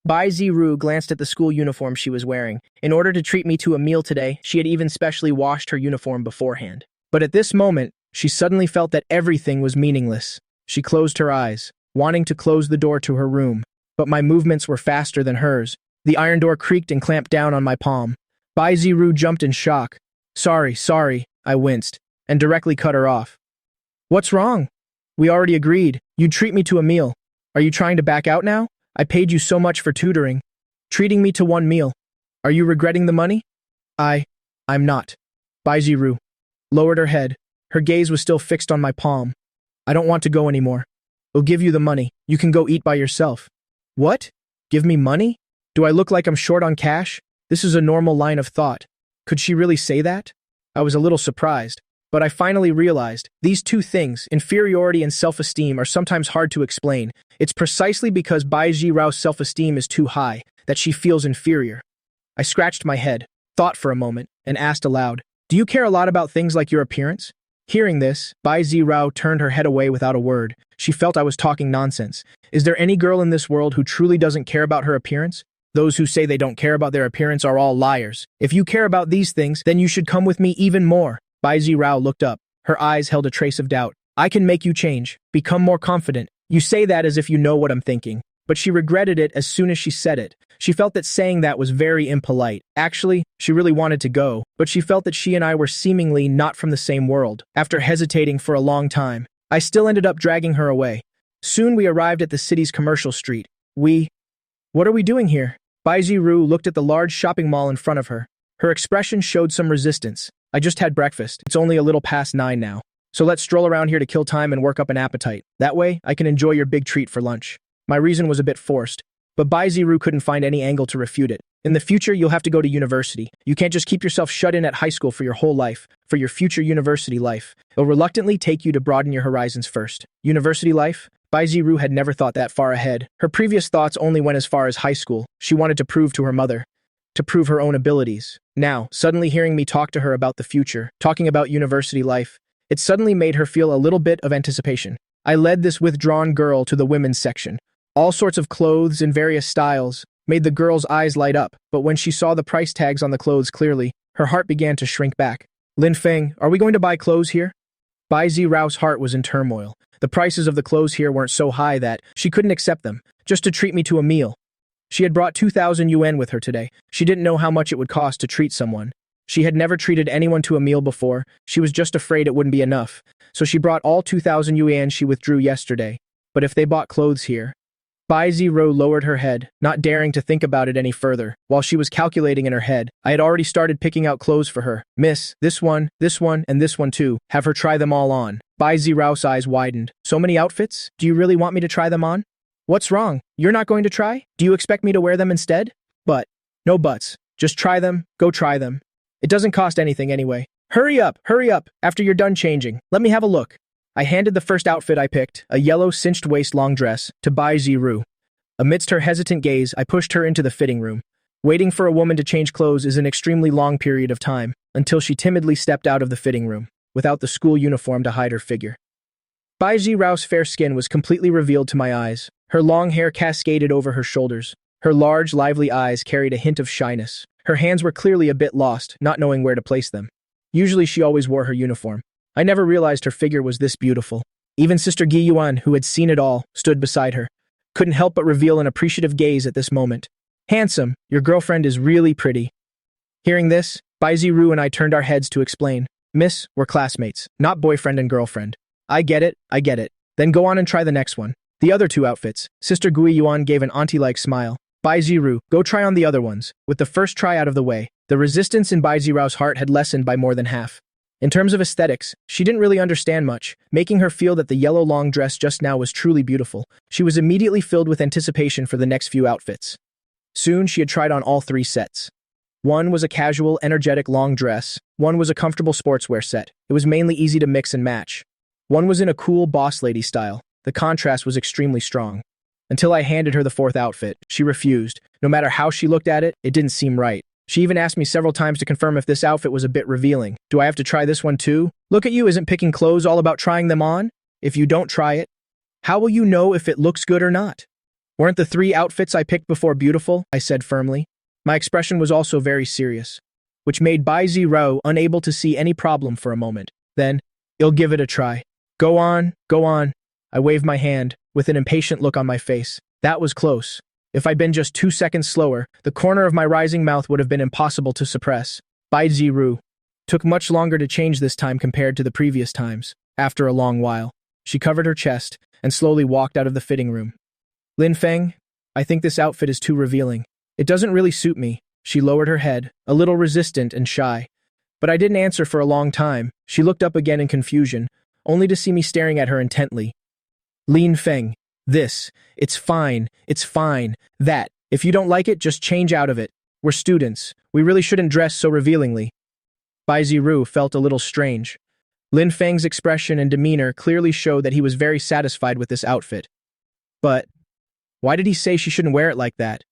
Bai Zhinu glanced at the school uniform she was wearing. In order to treat me to a meal today, she had even specially washed her uniform beforehand. But at this moment, she suddenly felt that everything was meaningless. She closed her eyes, wanting to close the door to her room. but my movements were faster than hers. The iron door creaked and clamped down on my palm. Bai Zhinu jumped in shock. Sorry, I winced, and directly cut her off. What's wrong? We already agreed. You'd treat me to a meal. Are you trying to back out now? I paid you so much for tutoring. Treating me to one meal. Are you regretting the money? I'm not. Bai Zhinu lowered her head. Her gaze was still fixed on my palm. I don't want to go anymore. I'll give you the money. You can go eat by yourself. What? Give me money? Do I look like I'm short on cash? This is a normal line of thought. Could she really say that? I was a little surprised, but I finally realized these two things, inferiority and self-esteem, are sometimes hard to explain. It's precisely because Bai Zhinu's self-esteem is too high that she feels inferior. I scratched my head, thought for a moment, and asked aloud, "Do you care a lot about things like your appearance?" Hearing this, Bai Zhinu turned her head away without a word. She felt I was talking nonsense. Is there any girl in this world who truly doesn't care about her appearance? Those who say they don't care about their appearance are all liars. If you care about these things, then you should come with me even more. Bai Zhinu looked up. Her eyes held a trace of doubt. I can make you change. Become more confident. You say that as if you know what I'm thinking. But she regretted it as soon as she said it. She felt that saying that was very impolite. Actually, she really wanted to go, but she felt that she and I were seemingly not from the same world. After hesitating for a long time, I still ended up dragging her away. Soon we arrived at the city's commercial street. What are we doing here? Bai Zhinu looked at the large shopping mall in front of her. Her expression showed some resistance. I just had breakfast. It's only a little past 9 now. So let's stroll around here to kill time and work up an appetite. That way, I can enjoy your big treat for lunch. My reason was a bit forced, but Bai Zhinu couldn't find any angle to refute it. In the future, you'll have to go to university. You can't just keep yourself shut in at high school for your whole life, for your future university life. It'll reluctantly take you to broaden your horizons first. University life? Bai Zhinu had never thought that far ahead. Her previous thoughts only went as far as high school. She wanted to prove to her mother, to prove her own abilities. Now, suddenly hearing me talk to her about the future, talking about university life, it suddenly made her feel a little bit of anticipation. I led this withdrawn girl to the women's section. All sorts of clothes in various styles made the girl's eyes light up, but when she saw the price tags on the clothes clearly, her heart began to shrink back. Lin Feng, are we going to buy clothes here? Bai Zhinu's heart was in turmoil. The prices of the clothes here weren't so high that she couldn't accept them, just to treat me to a meal. She had brought 2,000 yuan with her today. She didn't know how much it would cost to treat someone. She had never treated anyone to a meal before. She was just afraid it wouldn't be enough. So she brought all 2,000 yuan she withdrew yesterday. But if they bought clothes here... Bai Zhinu lowered her head, not daring to think about it any further. While she was calculating in her head, I had already started picking out clothes for her. Miss, this one, and this one too. Have her try them all on. Bai Zhinu's eyes widened. So many outfits? Do you really want me to try them on? What's wrong? You're not going to try? Do you expect me to wear them instead? But. No buts. Just try them. Go try them. It doesn't cost anything anyway. Hurry up, after you're done changing. Let me have a look. I handed the first outfit I picked, a yellow cinched-waist long dress, to Bai Zhinu. Amidst her hesitant gaze, I pushed her into the fitting room. Waiting for a woman to change clothes is an extremely long period of time, until she timidly stepped out of the fitting room, without the school uniform to hide her figure. Bai Zhinu's fair skin was completely revealed to my eyes. Her long hair cascaded over her shoulders. Her large, lively eyes carried a hint of shyness. Her hands were clearly a bit lost, not knowing where to place them. Usually she always wore her uniform. I never realized her figure was this beautiful. Even Sister Gi Yuan, who had seen it all, stood beside her. Couldn't help but reveal an appreciative gaze at this moment. Handsome, your girlfriend is really pretty. Hearing this, Bai Zhinu and I turned our heads to explain. Miss, we're classmates, not boyfriend and girlfriend. I get it. Then go on and try the next one. The other 2 outfits. Sister Gui Yuan gave an auntie-like smile. Bai Zhinu, go try on the other ones. With the first try out of the way, the resistance in Bai Zhinu's heart had lessened by more than half. In terms of aesthetics, she didn't really understand much, making her feel that the yellow long dress just now was truly beautiful. She was immediately filled with anticipation for the next few outfits. Soon, she had tried on all 3 sets. One was a casual, energetic long dress. One was a comfortable sportswear set. It was mainly easy to mix and match. One was in a cool boss lady style. The contrast was extremely strong. Until I handed her the 4th outfit, she refused. No matter how she looked at it, it didn't seem right. She even asked me several times to confirm if this outfit was a bit revealing. Do I have to try this one too? Look at you, isn't picking clothes all about trying them on? If you don't try it, how will you know if it looks good or not? Weren't the 3 outfits I picked before beautiful? I said firmly. My expression was also very serious, which made Bai Zhinu unable to see any problem for a moment. Then, you'll give it a try. Go on. I waved my hand, with an impatient look on my face. That was close. If I'd been just 2 seconds slower, the corner of my rising mouth would have been impossible to suppress. Bai Zhinu took much longer to change this time compared to the previous times. After a long while, she covered her chest and slowly walked out of the fitting room. Lin Feng, I think this outfit is too revealing. It doesn't really suit me. She lowered her head, a little resistant and shy. But I didn't answer for a long time. She looked up again in confusion, only to see me staring at her intently. Lin Feng, it's fine, that, if you don't like it, just change out of it. We're students. We really shouldn't dress so revealingly. Bai Zhinu felt a little strange. Lin Feng's expression and demeanor clearly showed that he was very satisfied with this outfit. But why did he say she shouldn't wear it like that?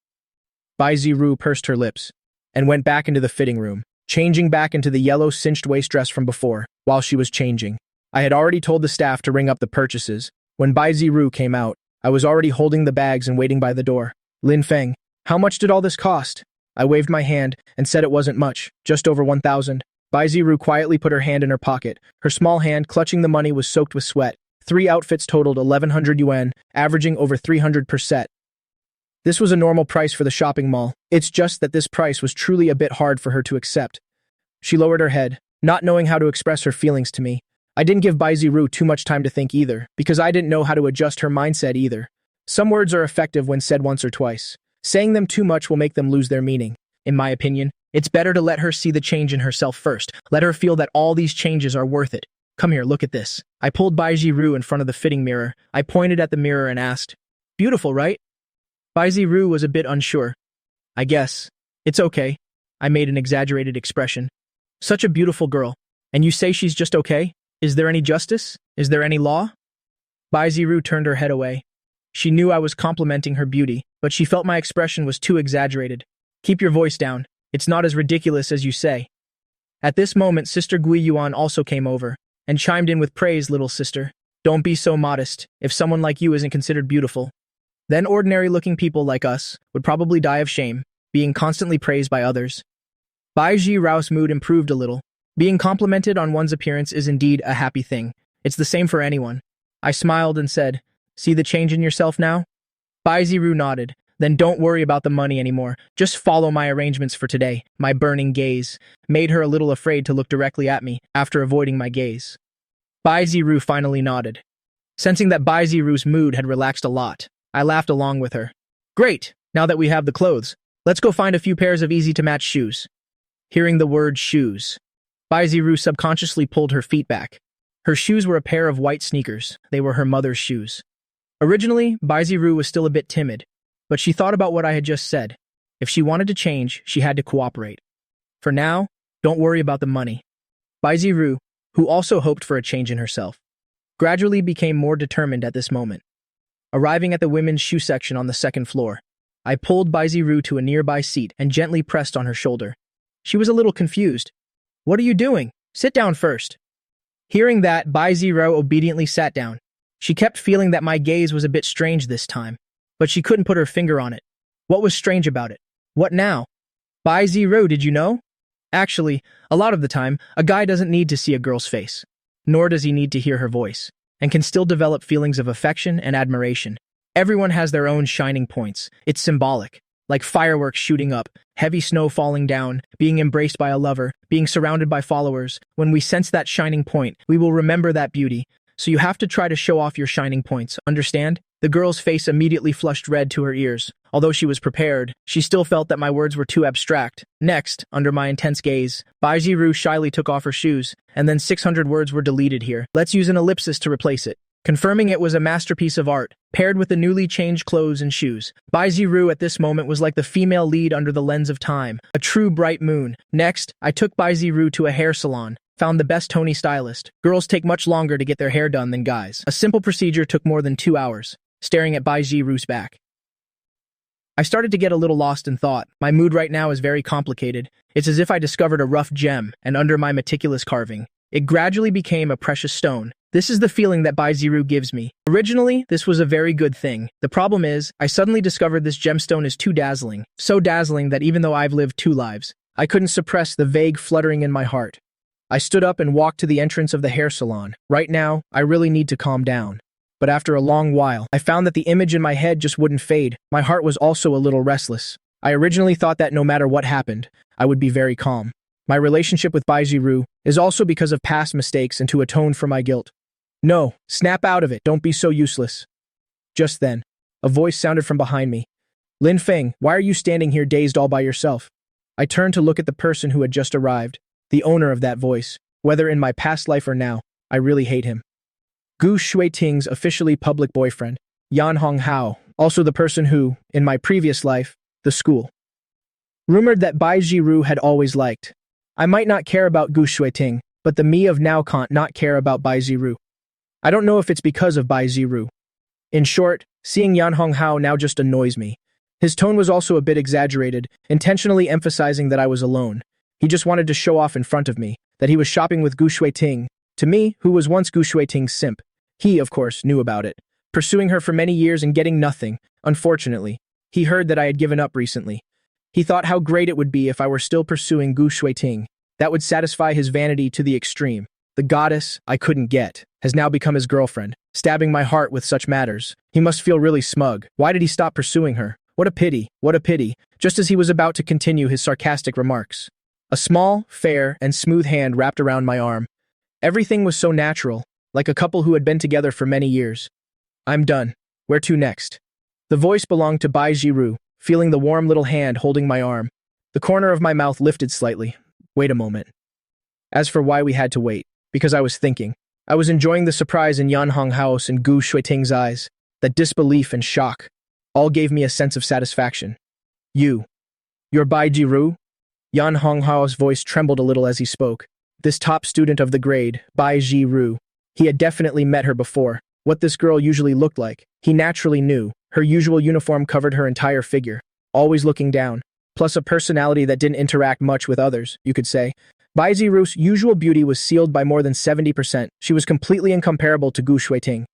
Bai Zhinu pursed her lips and went back into the fitting room, changing back into the yellow cinched waist dress from before. While she was changing, I had already told the staff to ring up the purchases. When Bai Zhinu came out, I was already holding the bags and waiting by the door. Lin Feng, how much did all this cost? I waved my hand and said it wasn't much, just over 1,000. Bai Zhinu quietly put her hand in her pocket. Her small hand, clutching the money, was soaked with sweat. 3 outfits totaled 1,100 yuan, averaging over 300 per set. This was a normal price for the shopping mall. It's just that this price was truly a bit hard for her to accept. She lowered her head, not knowing how to express her feelings to me. I didn't give Bai Zhinu too much time to think either, because I didn't know how to adjust her mindset either. Some words are effective when said once or twice. Saying them too much will make them lose their meaning. In my opinion, it's better to let her see the change in herself first. Let her feel that all these changes are worth it. Come here, look at this. I pulled Bai Zhinu in front of the fitting mirror. I pointed at the mirror and asked, "Beautiful, right?" Bai Zhinu was a bit unsure. "I guess. It's okay." I made an exaggerated expression. "Such a beautiful girl. And you say she's just okay? Is there any justice? Is there any law?" Bai Zhinu turned her head away. She knew I was complimenting her beauty, but she felt my expression was too exaggerated. "Keep your voice down. It's not as ridiculous as you say." At this moment, Sister Gui Yuan also came over and chimed in with praise. "Little sister, don't be so modest. If someone like you isn't considered beautiful, then ordinary-looking people like us would probably die of shame, being constantly praised by others." Bai Zhinu's mood improved a little. Being complimented on one's appearance is indeed a happy thing. It's the same for anyone. I smiled and said, "See the change in yourself now?" Bai Zhinu nodded. "Then don't worry about the money anymore. Just follow my arrangements for today." My burning gaze made her a little afraid to look directly at me after avoiding my gaze. Bai Zhinu finally nodded. Sensing that Bai Zhinu's mood had relaxed a lot, I laughed along with her. "Great! Now that we have the clothes, let's go find a few pairs of easy-to-match shoes." Hearing the word shoes, Bai Zhinu subconsciously pulled her feet back. Her shoes were a pair of white sneakers. They were her mother's shoes. Originally, Bai Zhinu was still a bit timid, but she thought about what I had just said. If she wanted to change, she had to cooperate. For now, don't worry about the money. Bai Zhinu, who also hoped for a change in herself, gradually became more determined at this moment. Arriving at the women's shoe section on the second floor, I pulled Bai Zhinu to a nearby seat and gently pressed on her shoulder. She was a little confused. "What are you doing? Sit down first." Hearing that, Bai Zhinu obediently sat down. She kept feeling that my gaze was a bit strange this time, but she couldn't put her finger on it. What was strange about it? What now? "Bai Zhinu, did you know? Actually, a lot of the time, a guy doesn't need to see a girl's face, nor does he need to hear her voice, and can still develop feelings of affection and admiration. Everyone has their own shining points. It's symbolic, like fireworks shooting up, heavy snow falling down, being embraced by a lover, being surrounded by followers. When we sense that shining point, we will remember that beauty. So you have to try to show off your shining points, understand?" The girl's face immediately flushed red to her ears. Although she was prepared, she still felt that my words were too abstract. Next, under my intense gaze, Bai Zhinu shyly took off her shoes, and then 600 words were deleted here. Let's use an ellipsis to replace it, confirming it was a masterpiece of art, paired with the newly changed clothes and shoes. Bai Zhinu at this moment was like the female lead under the lens of time, a true bright moon. Next, I took Bai Zhinu to a hair salon. Found the best Tony stylist. Girls take much longer to get their hair done than guys. A simple procedure took more than 2 hours. Staring at Bai Zhinu's back, I started to get a little lost in thought. My mood right now is very complicated. It's as if I discovered a rough gem, and under my meticulous carving, it gradually became a precious stone. This is the feeling that Bai Zhinu gives me. Originally, this was a very good thing. The problem is, I suddenly discovered this gemstone is too dazzling. So dazzling that even though I've lived 2 lives, I couldn't suppress the vague fluttering in my heart. I stood up and walked to the entrance of the hair salon. Right now, I really need to calm down. but after a long while, I found that the image in my head just wouldn't fade. My heart was also a little restless. I originally thought that no matter what happened, I would be very calm. My relationship with Bai Zhinu is also because of past mistakes and to atone for my guilt. No, snap out of it, don't be so useless. Just then, a voice sounded from behind me. Lin Feng, why are you standing here dazed all by yourself? I turned to look at the person who had just arrived, the owner of that voice. Whether in my past life or now, I really hate him. Gu Shuiting's officially public boyfriend, Yan Honghao, also the person who, in my previous life, the school. Rumored that Bai Zhinu had always liked. I might not care about Gu Shuiting, but the me of now can't not care about Bai Zhinu. I don't know if it's because of Bai Zhinu. In short, seeing Yan Honghao now just annoys me. His tone was also a bit exaggerated, intentionally emphasizing that I was alone. He just wanted to show off in front of me, that he was shopping with Gu Shuiting. To me, who was once Gu Shuiting's simp. He, of course, knew about it. Pursuing her for many years and getting nothing, unfortunately. He heard that I had given up recently. He thought how great it would be if I were still pursuing Gu Shuiting. That would satisfy his vanity to the extreme. The goddess I couldn't get has now become his girlfriend, stabbing my heart with such matters. He must feel really smug. Why did he stop pursuing her? What a pity, what a pity, just as he was about to continue his sarcastic remarks. A small, fair, and smooth hand wrapped around my arm. Everything was so natural, like a couple who had been together for many years. I'm done. Where to next? The voice belonged to Bai Zhinu, feeling the warm little hand holding my arm. The corner of my mouth lifted slightly. Wait a moment. As for why we had to wait, because I was thinking. I was enjoying the surprise in Yan Honghao's and Gu Shuiting's eyes. That disbelief and shock all gave me a sense of satisfaction. You're Bai Zhinu? Yan Honghao's voice trembled a little as he spoke. This top student of the grade, Bai Zhinu. He had definitely met her before. What this girl usually looked like, he naturally knew. Her usual uniform covered her entire figure, always looking down, plus a personality that didn't interact much with others, you could say. Bai Zhinu's usual beauty was sealed by more than 70%. She was completely incomparable to Gu Shuiting.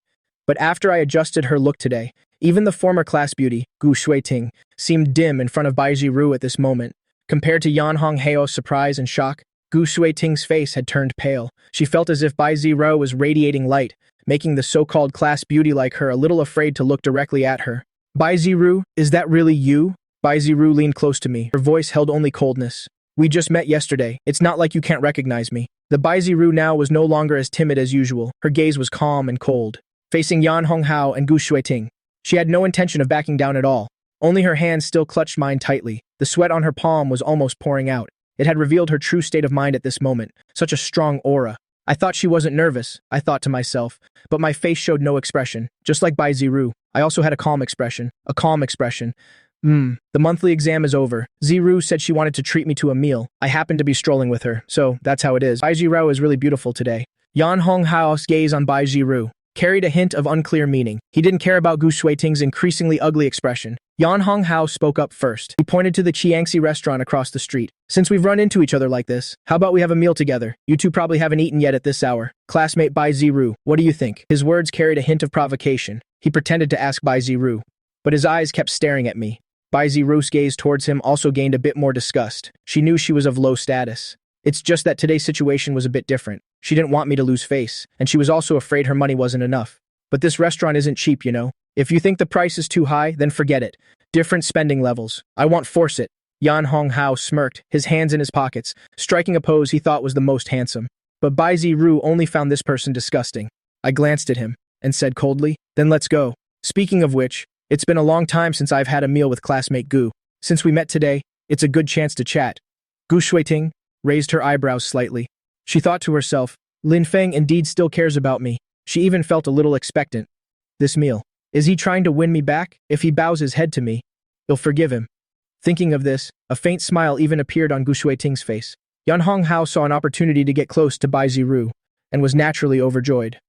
But after I adjusted her look today, even the former class beauty, Gu Shuiting, seemed dim in front of Bai Zhinu at this moment. Compared to Yan Honghao's surprise and shock, Gu Shuiting's face had turned pale. She felt as if Bai Zhinu was radiating light, making the so-called class beauty like her a little afraid to look directly at her. Bai Zhinu, is that really you? Bai Zhinu leaned close to me. Her voice held only coldness. We just met yesterday. It's not like you can't recognize me. The Bai Zhinu now was no longer as timid as usual. Her gaze was calm and cold, facing Yan Honghao and Gu Shuiting. She had no intention of backing down at all. Only her hand still clutched mine tightly. The sweat on her palm was almost pouring out. It had revealed her true state of mind at this moment. Such a strong aura. I thought she wasn't nervous, I thought to myself, but my face showed no expression. Just like Bai Zhinu, I also had a calm expression. A calm expression. The monthly exam is over. Zhinu said she wanted to treat me to a meal. I happened to be strolling with her, so that's how it is. Bai Zhinu is really beautiful today. Yan Honghao's gaze on Bai Zhinu carried a hint of unclear meaning. He didn't care about Gu Shuiting's increasingly ugly expression. Yan Honghao spoke up first. He pointed to the Chiangxi restaurant across the street. Since we've run into each other like this, how about we have a meal together? You two probably haven't eaten yet at this hour. Classmate Bai Zhinu, what do you think? His words carried a hint of provocation. He pretended to ask Bai Zhinu, but his eyes kept staring at me. Bai Zhinu's gaze towards him also gained a bit more disgust. She knew she was of low status. It's just that today's situation was a bit different. She didn't want me to lose face, and she was also afraid her money wasn't enough. But this restaurant isn't cheap, you know. If you think the price is too high, then forget it. Different spending levels. I won't force it. Yan Honghao smirked, his hands in his pockets, striking a pose he thought was the most handsome. But Bai Zhinu only found this person disgusting. I glanced at him and said coldly, then let's go. Speaking of which, it's been a long time since I've had a meal with classmate Gu. Since we met today, it's a good chance to chat. Gu Shuiting raised her eyebrows slightly. She thought to herself, Lin Feng indeed still cares about me. She even felt a little expectant. This meal. Is he trying to win me back? If he bows his head to me, I'll forgive him. Thinking of this, a faint smile even appeared on Gu Shuiting's face. Yan Honghao saw an opportunity to get close to Bai Zhinu and was naturally overjoyed.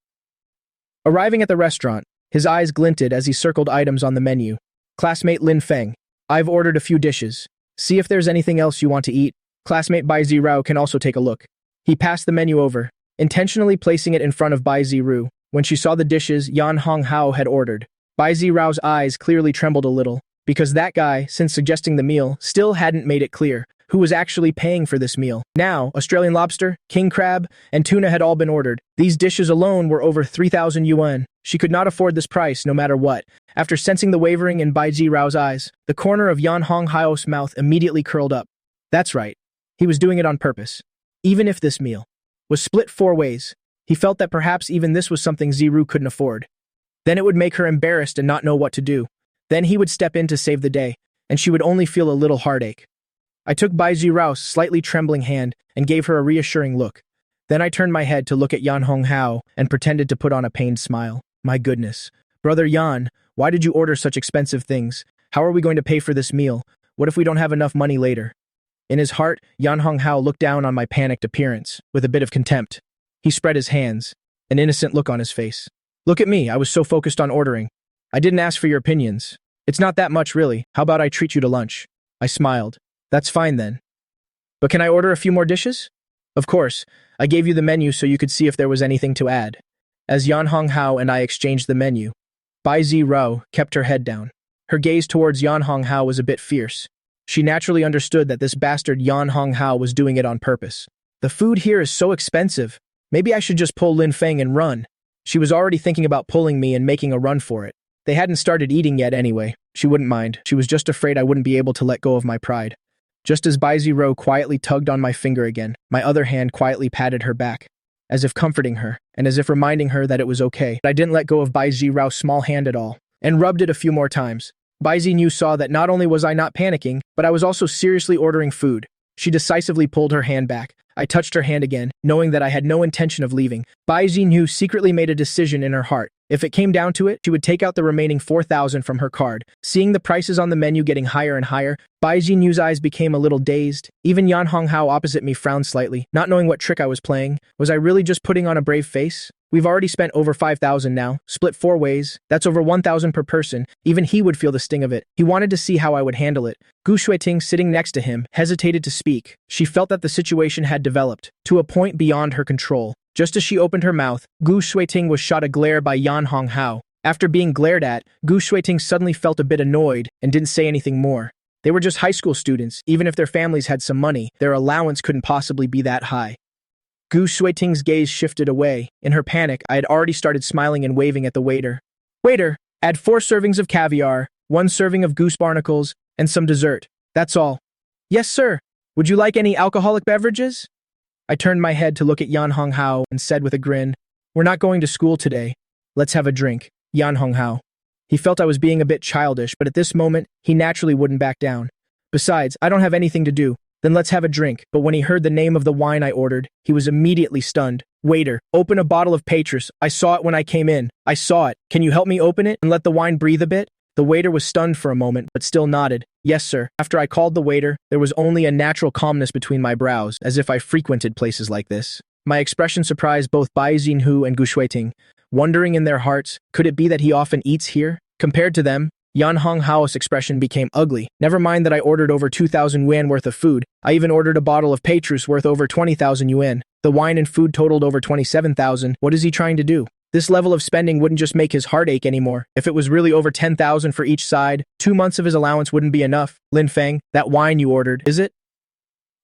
Arriving at the restaurant, his eyes glinted as he circled items on the menu. Classmate Lin Feng, I've ordered a few dishes. See if there's anything else you want to eat. Classmate Bai Zhinu can also take a look. He passed the menu over, intentionally placing it in front of Bai Zhinu. When she saw the dishes Yan Honghao had ordered, Bai Zhinu's eyes clearly trembled a little, because that guy, since suggesting the meal, still hadn't made it clear who was actually paying for this meal. Now, Australian lobster, king crab, and tuna had all been ordered. These dishes alone were over 3,000 yuan. She could not afford this price no matter what. After sensing the wavering in Bai Zhinu's eyes, the corner of Yan Honghao's mouth immediately curled up. That's right. He was doing it on purpose. Even if this meal was split 4 ways, he felt that perhaps even this was something Ziru couldn't afford. Then it would make her embarrassed and not know what to do. Then he would step in to save the day, and she would only feel a little heartache. I took Bai Zhinu's slightly trembling hand and gave her a reassuring look. Then I turned my head to look at Yan Honghao and pretended to put on a pained smile. My goodness. Brother Yan, why did you order such expensive things? How are we going to pay for this meal? What if we don't have enough money later? In his heart, Yan Honghao looked down on my panicked appearance with a bit of contempt. He spread his hands, an innocent look on his face. Look at me, I was so focused on ordering. I didn't ask for your opinions. It's not that much, really. How about I treat you to lunch? I smiled. That's fine then. But can I order a few more dishes? Of course. I gave you the menu so you could see if there was anything to add. As Yan Honghao and I exchanged the menu, Bai Zhinu kept her head down. Her gaze towards Yan Honghao was a bit fierce. She naturally understood that this bastard Yan Honghao was doing it on purpose. The food here is so expensive. Maybe I should just pull Lin Feng and run. She was already thinking about pulling me and making a run for it. They hadn't started eating yet anyway. She wouldn't mind. She was just afraid I wouldn't be able to let go of my pride. Just as Bai Zhinu quietly tugged on my finger again, my other hand quietly patted her back, as if comforting her, and as if reminding her that it was okay. I didn't let go of Bai Zhinu's small hand at all, and rubbed it a few more times. Bai Zhinu saw that not only was I not panicking, but I was also seriously ordering food. She decisively pulled her hand back. I touched her hand again, knowing that I had no intention of leaving. Bai Zhinu secretly made a decision in her heart. If it came down to it, she would take out the remaining 4,000 from her card. Seeing the prices on the menu getting higher and higher, Bai Zhinu's eyes became a little dazed. Even Yan Honghao opposite me frowned slightly, not knowing what trick I was playing. Was I really just putting on a brave face? We've already spent over 5,000 now, split 4 ways. That's over 1,000 per person. Even he would feel the sting of it. He wanted to see how I would handle it. Gu Shuiting, sitting next to him, hesitated to speak. She felt that the situation had developed to a point beyond her control. Just as she opened her mouth, Gu Shuiting was shot a glare by Yan Honghao. After being glared at, Gu Shuiting suddenly felt a bit annoyed and didn't say anything more. They were just high school students. Even if their families had some money, their allowance couldn't possibly be that high. Gu Shuiting's gaze shifted away. In her panic, I had already started smiling and waving at the waiter. Waiter, add 4 servings of caviar, 1 serving of goose barnacles, and some dessert. That's all. Yes, sir. Would you like any alcoholic beverages? I turned my head to look at Yan Honghao and said with a grin, We're not going to school today. Let's have a drink. Yan Honghao. He felt I was being a bit childish, but at this moment, he naturally wouldn't back down. Besides, I don't have anything to do. Then let's have a drink. But when he heard the name of the wine I ordered, he was immediately stunned. Waiter, open a bottle of Petrus. I saw it when I came in. I saw it. Can you help me open it and let the wine breathe a bit? The waiter was stunned for a moment, but still nodded. Yes, sir. After I called the waiter, there was only a natural calmness between my brows, as if I frequented places like this. My expression surprised both Bai Zhinu and Gu Shuiting, wondering in their hearts, could it be that he often eats here? Compared to them, Yan Honghao's expression became ugly. Never mind that I ordered over 2,000 yuan worth of food. I even ordered a bottle of Petrus worth over 20,000 yuan. The wine and food totaled over 27,000. What is he trying to do? This level of spending wouldn't just make his heart ache anymore. If it was really over 10,000 for each side, 2 months of his allowance wouldn't be enough. Lin Feng, that wine you ordered, is it?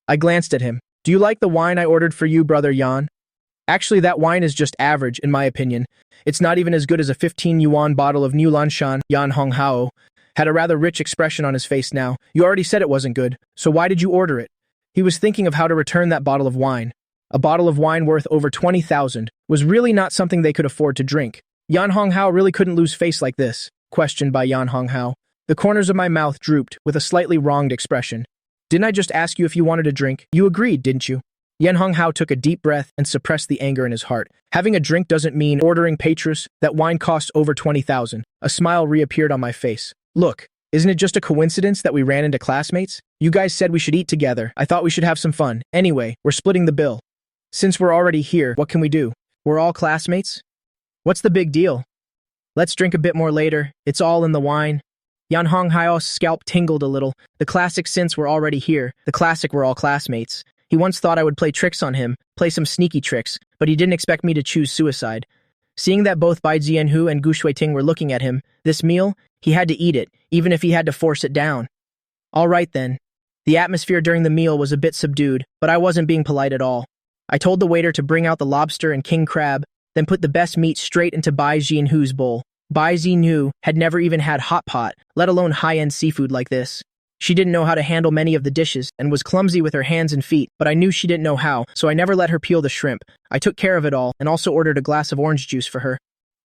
I glanced at him. Do you like the wine I ordered for you, brother Yan? Actually, that wine is just average, in my opinion. It's not even as good as a 15 yuan bottle of New Lanshan. Yan Honghao had a rather rich expression on his face now. You already said it wasn't good, so why did you order it? He was thinking of how to return that bottle of wine. A bottle of wine worth over 20,000 was really not something they could afford to drink. Yan Honghao really couldn't lose face like this, questioned by Yan Honghao. The corners of my mouth drooped with a slightly wronged expression. Didn't I just ask you if you wanted a drink? You agreed, didn't you? Yan Honghao took a deep breath and suppressed the anger in his heart. Having a drink doesn't mean ordering Petrus. That wine costs over 20,000. A smile reappeared on my face. Look, isn't it just a coincidence that we ran into classmates? You guys said we should eat together. I thought we should have some fun. Anyway, we're splitting the bill. Since we're already here, what can we do? We're all classmates? What's the big deal? Let's drink a bit more later. It's all in the wine. Yan Honghao's scalp tingled a little. The classic, since we're already here. The classic, we're all classmates. He once thought I would play tricks on him, play some sneaky tricks, but he didn't expect me to choose suicide. Seeing that both Bai Zhinu and Gu Shuiting were looking at him, this meal, he had to eat it, even if he had to force it down. All right then. The atmosphere during the meal was a bit subdued, but I wasn't being polite at all. I told the waiter to bring out the lobster and king crab, then put the best meat straight into Bai Zhinu's bowl. Bai Zhinu had never even had hot pot, let alone high-end seafood like this. She didn't know how to handle many of the dishes and was clumsy with her hands and feet, but I knew she didn't know how, so I never let her peel the shrimp. I took care of it all and also ordered a glass of orange juice for her.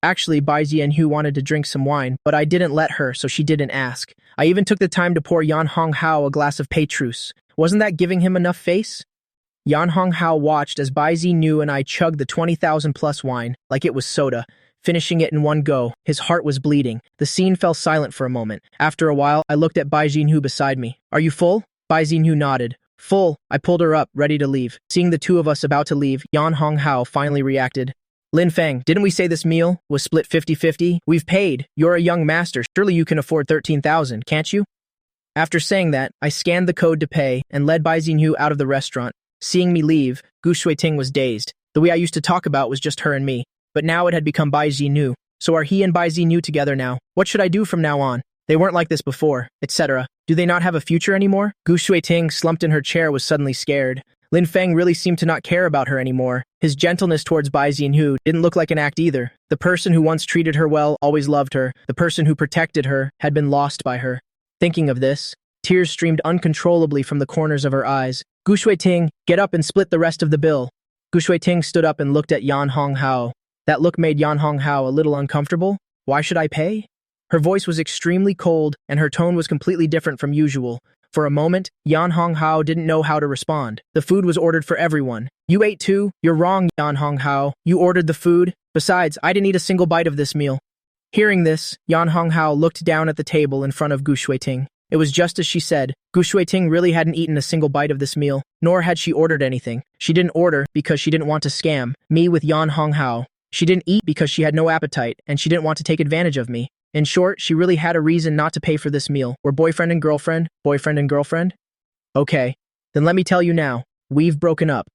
Actually, Bai Zhinu wanted to drink some wine, but I didn't let her, so she didn't ask. I even took the time to pour Yan Honghao a glass of Petrus. Wasn't that giving him enough face? Yan Honghao watched as Bai Zhinu and I chugged the 20,000 plus wine like it was soda, finishing it in one go. His heart was bleeding. The scene fell silent for a moment. After a while, I looked at Bai Zhinu beside me. Are you full? Bai Zhinu nodded. Full. I pulled her up, ready to leave. Seeing the two of us about to leave, Yan Honghao finally reacted. Lin Feng, didn't we say this meal was split 50-50? We've paid. You're a young master. Surely you can afford 13,000, can't you? After saying that, I scanned the code to pay and led Bai Zhinu out of the restaurant. Seeing me leave, Gu Shuiting was dazed. The way I used to talk about was just her and me, but now it had become Bai Zhinu. So are he and Bai Zhinu together now? What should I do from now on? They weren't like this before, etc. Do they not have a future anymore? Gu Shuiting, slumped in her chair, was suddenly scared. Lin Feng really seemed to not care about her anymore. His gentleness towards Bai Zhinu didn't look like an act either. The person who once treated her well always loved her. The person who protected her had been lost by her. Thinking of this, tears streamed uncontrollably from the corners of her eyes. Gu Shuiting, get up and split the rest of the bill. Gu Shuiting stood up and looked at Yan Honghao. That look made Yan Honghao a little uncomfortable. Why should I pay? Her voice was extremely cold, and her tone was completely different from usual. For a moment, Yan Honghao didn't know how to respond. The food was ordered for everyone. You ate too? You're wrong, Yan Honghao. You ordered the food. Besides, I didn't eat a single bite of this meal. Hearing this, Yan Honghao looked down at the table in front of Gu Shuiting. It was just as she said. Gu Shuiting really hadn't eaten a single bite of this meal, nor had she ordered anything. She didn't order because she didn't want to scam me with Yan Honghao. She didn't eat because she had no appetite, and she didn't want to take advantage of me. In short, she really had a reason not to pay for this meal. We're boyfriend and girlfriend? Boyfriend and girlfriend? Okay, then let me tell you now, we've broken up.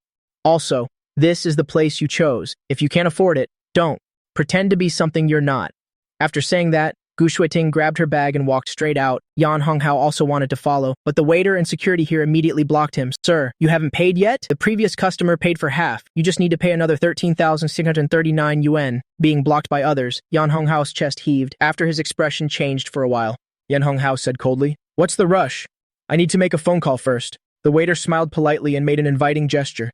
Also, this is the place you chose. If you can't afford it, don't. Pretend to be something you're not. After saying that, Gu Shuiting grabbed her bag and walked straight out. Yan Honghao also wanted to follow, but the waiter and security here immediately blocked him. Sir, you haven't paid yet? The previous customer paid for half. You just need to pay another 13,639 yuan. Being blocked by others, Yan Honghao's chest heaved after his expression changed for a while. Yan Honghao said coldly, "What's the rush? I need to make a phone call first." The waiter smiled politely and made an inviting gesture.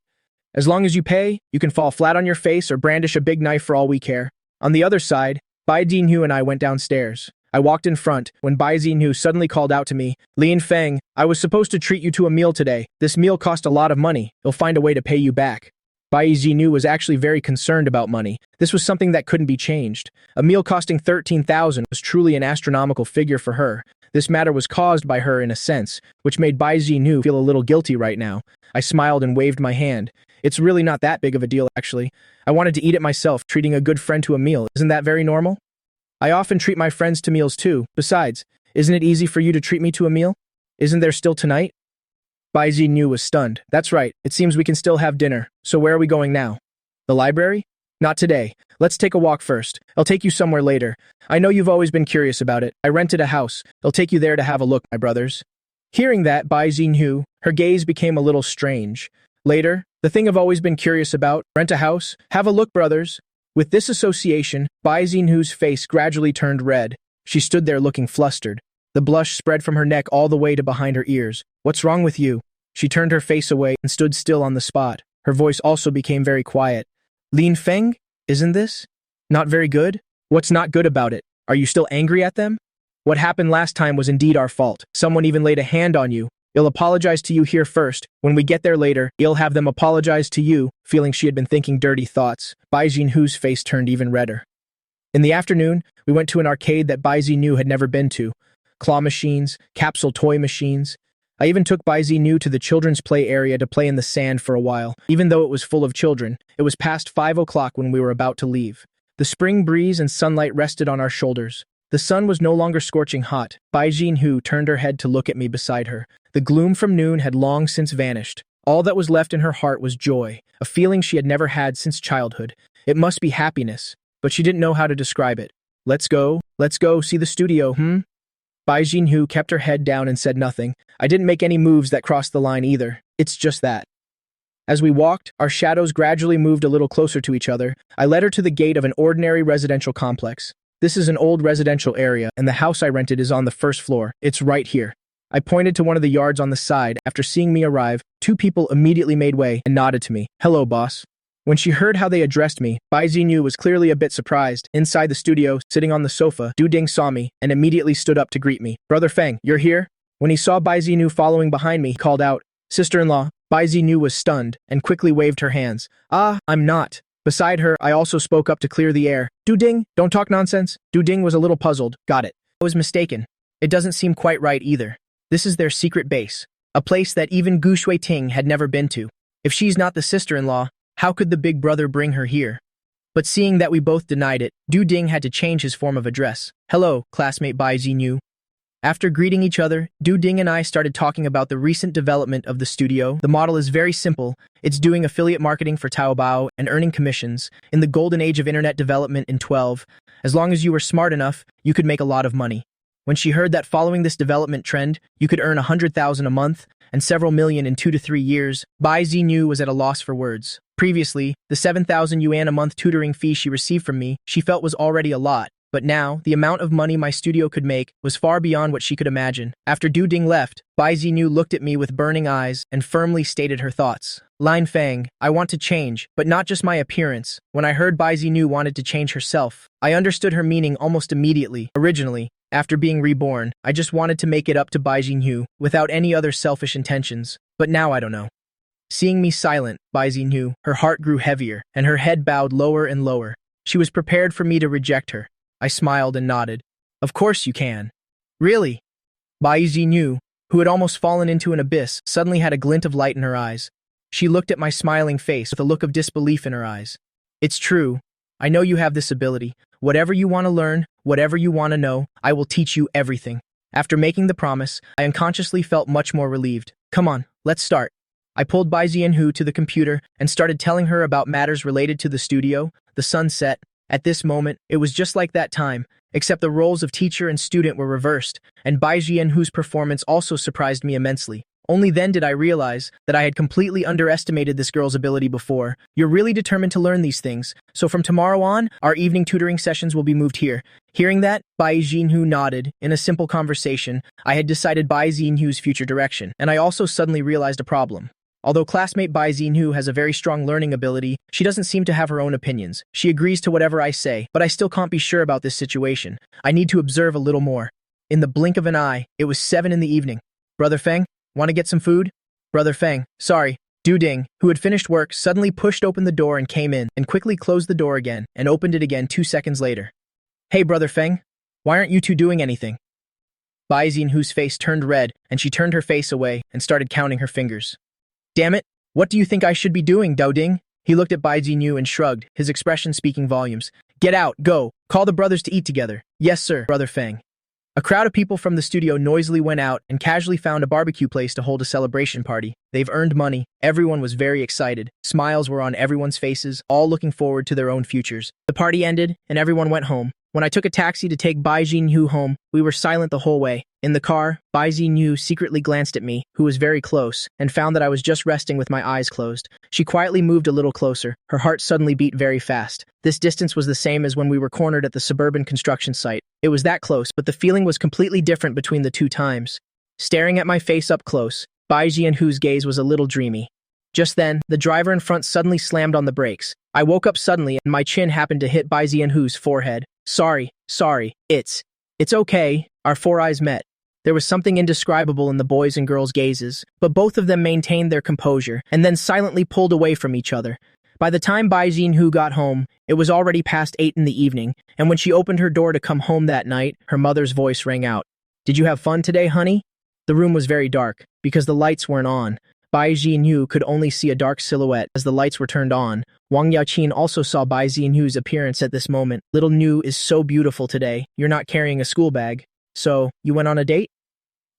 "As long as you pay, you can fall flat on your face or brandish a big knife for all we care." On the other side, Bai Zhinu and I went downstairs. I walked in front when Bai Zhinu suddenly called out to me, "Lin Feng, I was supposed to treat you to a meal today. This meal cost a lot of money. You'll find a way to pay you back." Bai Zhinu was actually very concerned about money. This was something that couldn't be changed. A meal costing 13,000 was truly an astronomical figure for her. This matter was caused by her in a sense, which made Bai Zhinu feel a little guilty right now. I smiled and waved my hand. It's really not that big of a deal, actually. I wanted to eat it myself. Treating a good friend to a meal, isn't that very normal? I often treat my friends to meals too. Besides, isn't it easy for you to treat me to a meal? Isn't there still tonight? Bai Zhinu was stunned. That's right. It seems we can still have dinner. So where are we going now? The library? Not today. Let's take a walk first. I'll take you somewhere later. I know you've always been curious about it. I rented a house. I'll take you there to have a look, my brothers. Hearing that, Bai Zhinu, her gaze became a little strange. Later, the thing I've always been curious about, rent a house, have a look, brothers. With this association, Bai Zhinu's face gradually turned red. She stood there looking flustered. The blush spread from her neck all the way to behind her ears. What's wrong with you? She turned her face away and stood still on the spot. Her voice also became very quiet. Lin Feng, isn't this? Not very good? What's not good about it? Are you still angry at them? What happened last time was indeed our fault. Someone even laid a hand on you. I'll apologize to you here first. When we get there later, I'll have them apologize to you. Feeling she had been thinking dirty thoughts, Bai Zhinu's face turned even redder. In the afternoon, we went to an arcade that Bai Zhinu had never been to. Claw machines, capsule toy machines. I even took Bai Zhinu to the children's play area to play in the sand for a while. Even though it was full of children, it was past 5 o'clock when we were about to leave. The spring breeze and sunlight rested on our shoulders. The sun was no longer scorching hot. Bai Zhinu turned her head to look at me beside her. The gloom from noon had long since vanished. All that was left in her heart was joy, a feeling she had never had since childhood. It must be happiness, but she didn't know how to describe it. Let's go see the studio, Bai Zhinu kept her head down and said nothing. I didn't make any moves that crossed the line either. It's just that. As we walked, our shadows gradually moved a little closer to each other. I led her to the gate of an ordinary residential complex. This is an old residential area, and the house I rented is on the first floor. It's right here. I pointed to one of the yards on the side. After seeing me arrive, two people immediately made way and nodded to me. Hello, boss. When she heard how they addressed me, Bai Zhinu was clearly a bit surprised. Inside the studio, sitting on the sofa, Du Ding saw me and immediately stood up to greet me. Brother Feng, you're here? When he saw Bai Zhinu following behind me, he called out, Sister-in-law. Bai Zhinu was stunned and quickly waved her hands. Ah, I'm not. Beside her, I also spoke up to clear the air. Du Ding, don't talk nonsense. Du Ding was a little puzzled. Got it. I was mistaken. It doesn't seem quite right either. This is their secret base, a place that even Gu Shuiting had never been to. If she's not the sister-in-law, how could the big brother bring her here? But seeing that we both denied it, Du Ding had to change his form of address. Hello, classmate Bai Zhinu. After greeting each other, Du Ding and I started talking about the recent development of the studio. The model is very simple. It's doing affiliate marketing for Taobao and earning commissions. In the golden age of internet development in 12, as long as you were smart enough, you could make a lot of money. When she heard that following this development trend, you could earn 100,000 a month and several million in 2 to 3 years, Bai Zhinu was at a loss for words. Previously, the 7,000 yuan a month tutoring fee she received from me, she felt was already a lot. But now, the amount of money my studio could make was far beyond what she could imagine. After Du Ding left, Bai Zhinu looked at me with burning eyes and firmly stated her thoughts. Lin Feng, I want to change, but not just my appearance. When I heard Bai Zhinu wanted to change herself, I understood her meaning almost immediately. Originally, after being reborn, I just wanted to make it up to Bai Zhinu without any other selfish intentions. But now I don't know. Seeing me silent, Bai Zhinu, her heart grew heavier and her head bowed lower and lower. She was prepared for me to reject her. I smiled and nodded. Of course you can. Really? Bai Zhinu, who had almost fallen into an abyss, suddenly had a glint of light in her eyes. She looked at my smiling face with a look of disbelief in her eyes. It's true. I know you have this ability. Whatever you want to learn, whatever you want to know, I will teach you everything. After making the promise, I unconsciously felt much more relieved. Come on, let's start. I pulled Bai Zhinu to the computer and started telling her about matters related to the studio. The sun set. At this moment, it was just like that time, except the roles of teacher and student were reversed, and Bai Zhinu's performance also surprised me immensely. Only then did I realize that I had completely underestimated this girl's ability before. You're really determined to learn these things, so from tomorrow on, our evening tutoring sessions will be moved here. Hearing that, Bai Zhinu nodded. In a simple conversation, I had decided Bai Zhinu's future direction, and I also suddenly realized a problem. Although classmate Bai Zhinu has a very strong learning ability, she doesn't seem to have her own opinions. She agrees to whatever I say, but I still can't be sure about this situation. I need to observe a little more. In the blink of an eye, it was 7 in the evening. Brother Feng, want to get some food? Brother Feng, sorry. Du Ding, who had finished work, suddenly pushed open the door and came in, and quickly closed the door again, and opened it again 2 seconds later. Hey, Brother Feng, why aren't you two doing anything? Bai Zhinu's face turned red, and she turned her face away and started counting her fingers. Damn it, what do you think I should be doing, Du Ding? He looked at Bai Zhinu and shrugged, his expression speaking volumes. Get out, go, call the brothers to eat together. Yes, sir, Brother Feng. A crowd of people from the studio noisily went out and casually found a barbecue place to hold a celebration party. They've earned money. Everyone was very excited. Smiles were on everyone's faces, all looking forward to their own futures. The party ended, and everyone went home. When I took a taxi to take Bai Zhinu home, we were silent the whole way. In the car, Bai Zhinu secretly glanced at me, who was very close, and found that I was just resting with my eyes closed. She quietly moved a little closer. Her heart suddenly beat very fast. This distance was the same as when we were cornered at the suburban construction site. It was that close, but the feeling was completely different between the two times. Staring at my face up close, Bai Zhinu's gaze was a little dreamy. Just then, the driver in front suddenly slammed on the brakes. I woke up suddenly and my chin happened to hit Bai Zhinu's forehead. Sorry, it's okay. Our four eyes met. There was something indescribable in the boys' and girls' gazes, but both of them maintained their composure and then silently pulled away from each other. By the time Bai Zhinu got home, it was already past 8 in the evening, and when she opened her door to come home that night, her mother's voice rang out. Did you have fun today, honey? The room was very dark, because the lights weren't on. Bai Zhinu could only see a dark silhouette as the lights were turned on. Wang Yaoqin also saw Bai Zhinu's appearance at this moment. Little Nu is so beautiful today. You're not carrying a school bag. So, you went on a date?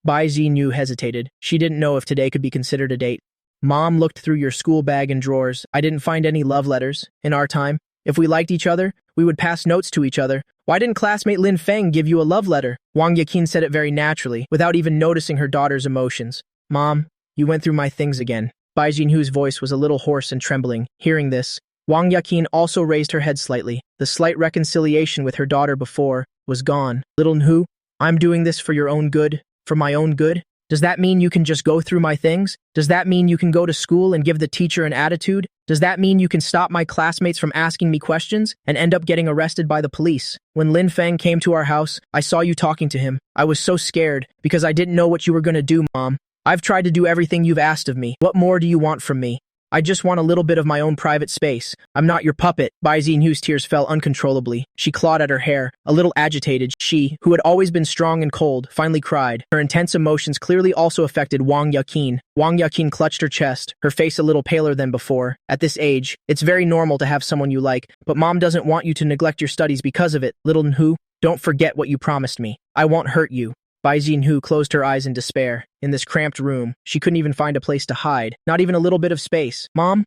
Bai Zhinu hesitated. She didn't know if today could be considered a date. Mom looked through your school bag and drawers. I didn't find any love letters. In our time, If we liked each other, we would pass notes to each other. Why didn't classmate Lin Feng give you a love letter? Wang Yakin said it very naturally, without even noticing her daughter's emotions. Mom, you went through my things again. Bai Zhinu's voice was a little hoarse and trembling. Hearing this, Wang Yakin also raised her head slightly. The slight reconciliation with her daughter before was gone. Little Nhu, I'm doing this for your own good, for my own good? Does that mean you can just go through my things? Does that mean you can go to school and give the teacher an attitude? Does that mean you can stop my classmates from asking me questions and end up getting arrested by the police? When Lin Feng came to our house, I saw you talking to him. I was so scared because I didn't know what you were going to do, Mom. I've tried to do everything you've asked of me. What more do you want from me? I just want a little bit of my own private space. I'm not your puppet. Bai Zhinu's tears fell uncontrollably. She clawed at her hair, a little agitated. She, who had always been strong and cold, finally cried. Her intense emotions clearly also affected Wang Yakin. Wang Yakin clutched her chest, her face a little paler than before. At this age, it's very normal to have someone you like, but Mom doesn't want you to neglect your studies because of it. Little Nhu, don't forget what you promised me. I won't hurt you. Bai Zhinu closed her eyes in despair. In this cramped room, she couldn't even find a place to hide, not even a little bit of space. Mom?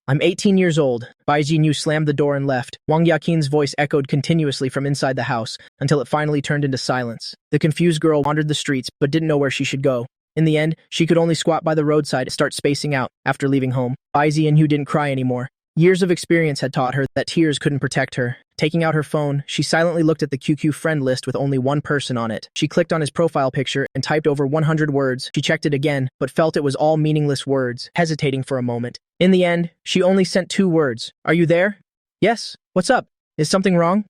I'm 18 years old. Bai Zhinu slammed the door and left. Wang Yakin's voice echoed continuously from inside the house, until it finally turned into silence. The confused girl wandered the streets, but didn't know where she should go. In the end, she could only squat by the roadside to start spacing out after leaving home. Bai Zhinu didn't cry anymore. Years of experience had taught her that tears couldn't protect her. Taking out her phone, she silently looked at the QQ friend list with only one person on it. She clicked on his profile picture and typed over 100 words. She checked it again, but felt it was all meaningless words, hesitating for a moment. In the end, she only sent 2 words. Are you there? Yes. What's up? Is something wrong?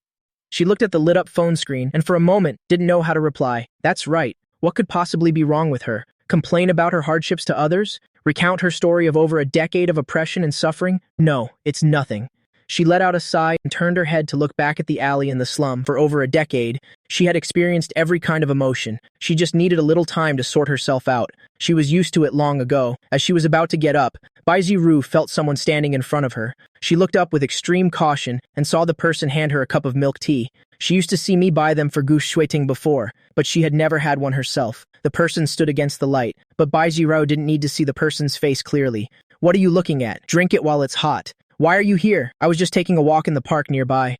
She looked at the lit-up phone screen and for a moment didn't know how to reply. That's right. What could possibly be wrong with her? Complain about her hardships to others? Recount her story of over a decade of oppression and suffering? No, it's nothing. She let out a sigh and turned her head to look back at the alley in the slum. For over a decade, she had experienced every kind of emotion. She just needed a little time to sort herself out. She was used to it long ago. As she was about to get up, Bai Zhiru felt someone standing in front of her. She looked up with extreme caution and saw the person hand her a cup of milk tea. She used to see me buy them for Gu Shuiting before, but she had never had one herself. The person stood against the light, but Bai Zhiru didn't need to see the person's face clearly. What are you looking at? Drink it while it's hot. Why are you here? I was just taking a walk in the park nearby.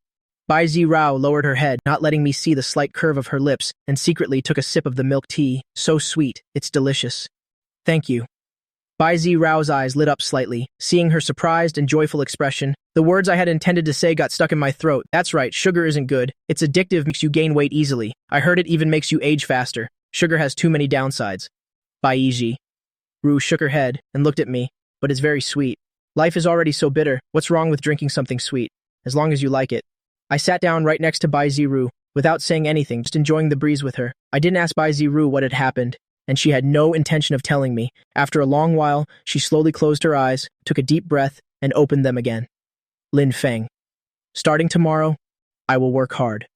Bai Zhiru lowered her head, not letting me see the slight curve of her lips, and secretly took a sip of the milk tea. So sweet. It's delicious. Thank you. Bai Zhiru's eyes lit up slightly. Seeing her surprised and joyful expression, the words I had intended to say got stuck in my throat. That's right, sugar isn't good. It's addictive, makes you gain weight easily. I heard it even makes you age faster. Sugar has too many downsides. Bai Zhiru shook her head and looked at me, but it's very sweet. Life is already so bitter. What's wrong with drinking something sweet? As long as you like it. I sat down right next to Bai Zhiru, without saying anything, just enjoying the breeze with her. I didn't ask Bai Zhiru what had happened, and she had no intention of telling me. After a long while, she slowly closed her eyes, took a deep breath, and opened them again. Lin Feng. Starting tomorrow, I will work hard.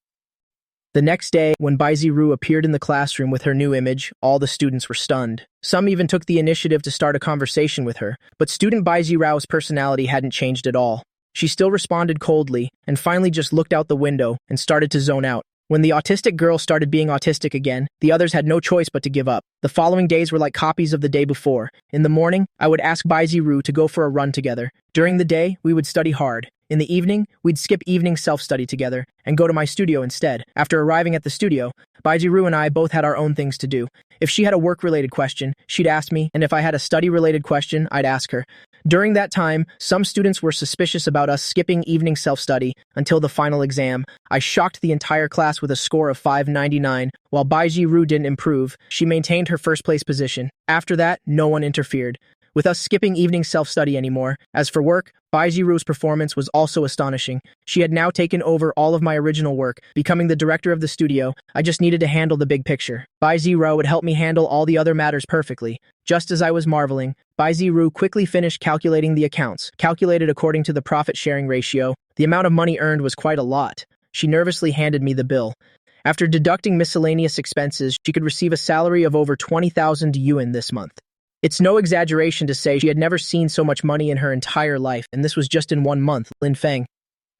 The next day, when Bai Zhiru appeared in the classroom with her new image, all the students were stunned. Some even took the initiative to start a conversation with her, but student Bai Zhiru's personality hadn't changed at all. She still responded coldly, and finally just looked out the window and started to zone out. When the autistic girl started being autistic again, the others had no choice but to give up. The following days were like copies of the day before. In the morning, I would ask Bai Zhiru to go for a run together. During the day, we would study hard. In the evening, we'd skip evening self-study together and go to my studio instead. After arriving at the studio, Bai Zhiru and I both had our own things to do. If she had a work-related question, she'd ask me, and if I had a study-related question, I'd ask her. During that time, some students were suspicious about us skipping evening self-study until the final exam. I shocked the entire class with a score of 599. While Bai Zhiru didn't improve, she maintained her first-place position. After that, no one interfered with us skipping evening self-study anymore. As for work, Bai Zhiru's performance was also astonishing. She had now taken over all of my original work, becoming the director of the studio. I just needed to handle the big picture. Bai Zhiru would help me handle all the other matters perfectly. Just as I was marveling, Bai Zhiru quickly finished calculating the accounts. Calculated according to the profit-sharing ratio, the amount of money earned was quite a lot. She nervously handed me the bill. After deducting miscellaneous expenses, she could receive a salary of over 20,000 yuan this month. It's no exaggeration to say she had never seen so much money in her entire life, and this was just in 1 month. Lin Feng,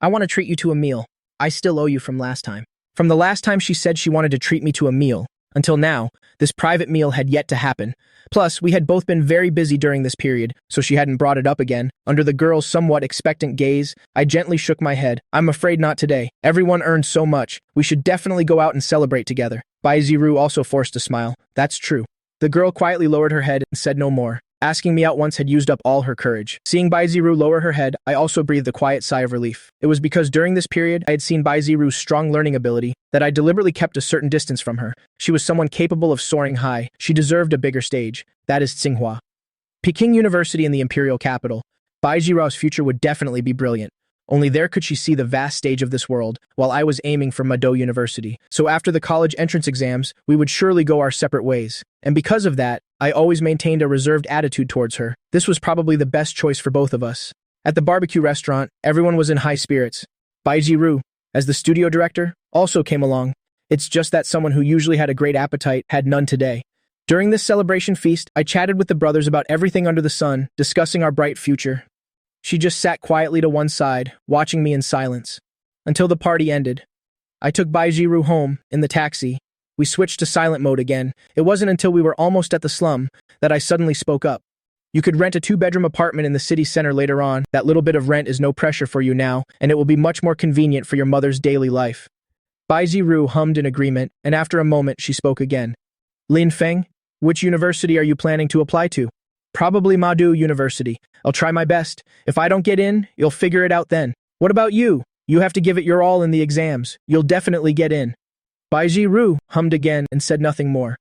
I want to treat you to a meal. I still owe you from last time. From the last time she said she wanted to treat me to a meal, Until now, this private meal had yet to happen. Plus, we had both been very busy during this period, so she hadn't brought it up again. Under the girl's somewhat expectant gaze, I gently shook my head. I'm afraid not today. Everyone earned so much. We should definitely go out and celebrate together. Bai Zhinu also forced a smile. That's true. The girl quietly lowered her head and said no more. Asking me out once had used up all her courage. Seeing Bai Zhinu lower her head, I also breathed a quiet sigh of relief. It was because during this period, I had seen Bai Zhinu's strong learning ability that I deliberately kept a certain distance from her. She was someone capable of soaring high. She deserved a bigger stage. That is Tsinghua. Peking University in the imperial capital. Bai Zhinu's future would definitely be brilliant. Only there could she see the vast stage of this world, while I was aiming for Mado University. So after the college entrance exams, we would surely go our separate ways. And because of that, I always maintained a reserved attitude towards her. This was probably the best choice for both of us. At the barbecue restaurant, everyone was in high spirits. Bai Zhinu, as the studio director, also came along. It's just that someone who usually had a great appetite had none today. During this celebration feast, I chatted with the brothers about everything under the sun, discussing our bright future. She just sat quietly to one side, watching me in silence. Until the party ended. I took Bai Zhinu home, in the taxi. We switched to silent mode again. It wasn't until we were almost at the slum that I suddenly spoke up. You could rent a 2-bedroom apartment in the city center later on. That little bit of rent is no pressure for you now, and it will be much more convenient for your mother's daily life. Bai Zhinu hummed in agreement, and after a moment she spoke again. Lin Feng, which university are you planning to apply to? Probably Mado University. I'll try my best. If I don't get in, you'll figure it out then. What about you? You have to give it your all in the exams. You'll definitely get in. Bai Zhinu hummed again and said nothing more.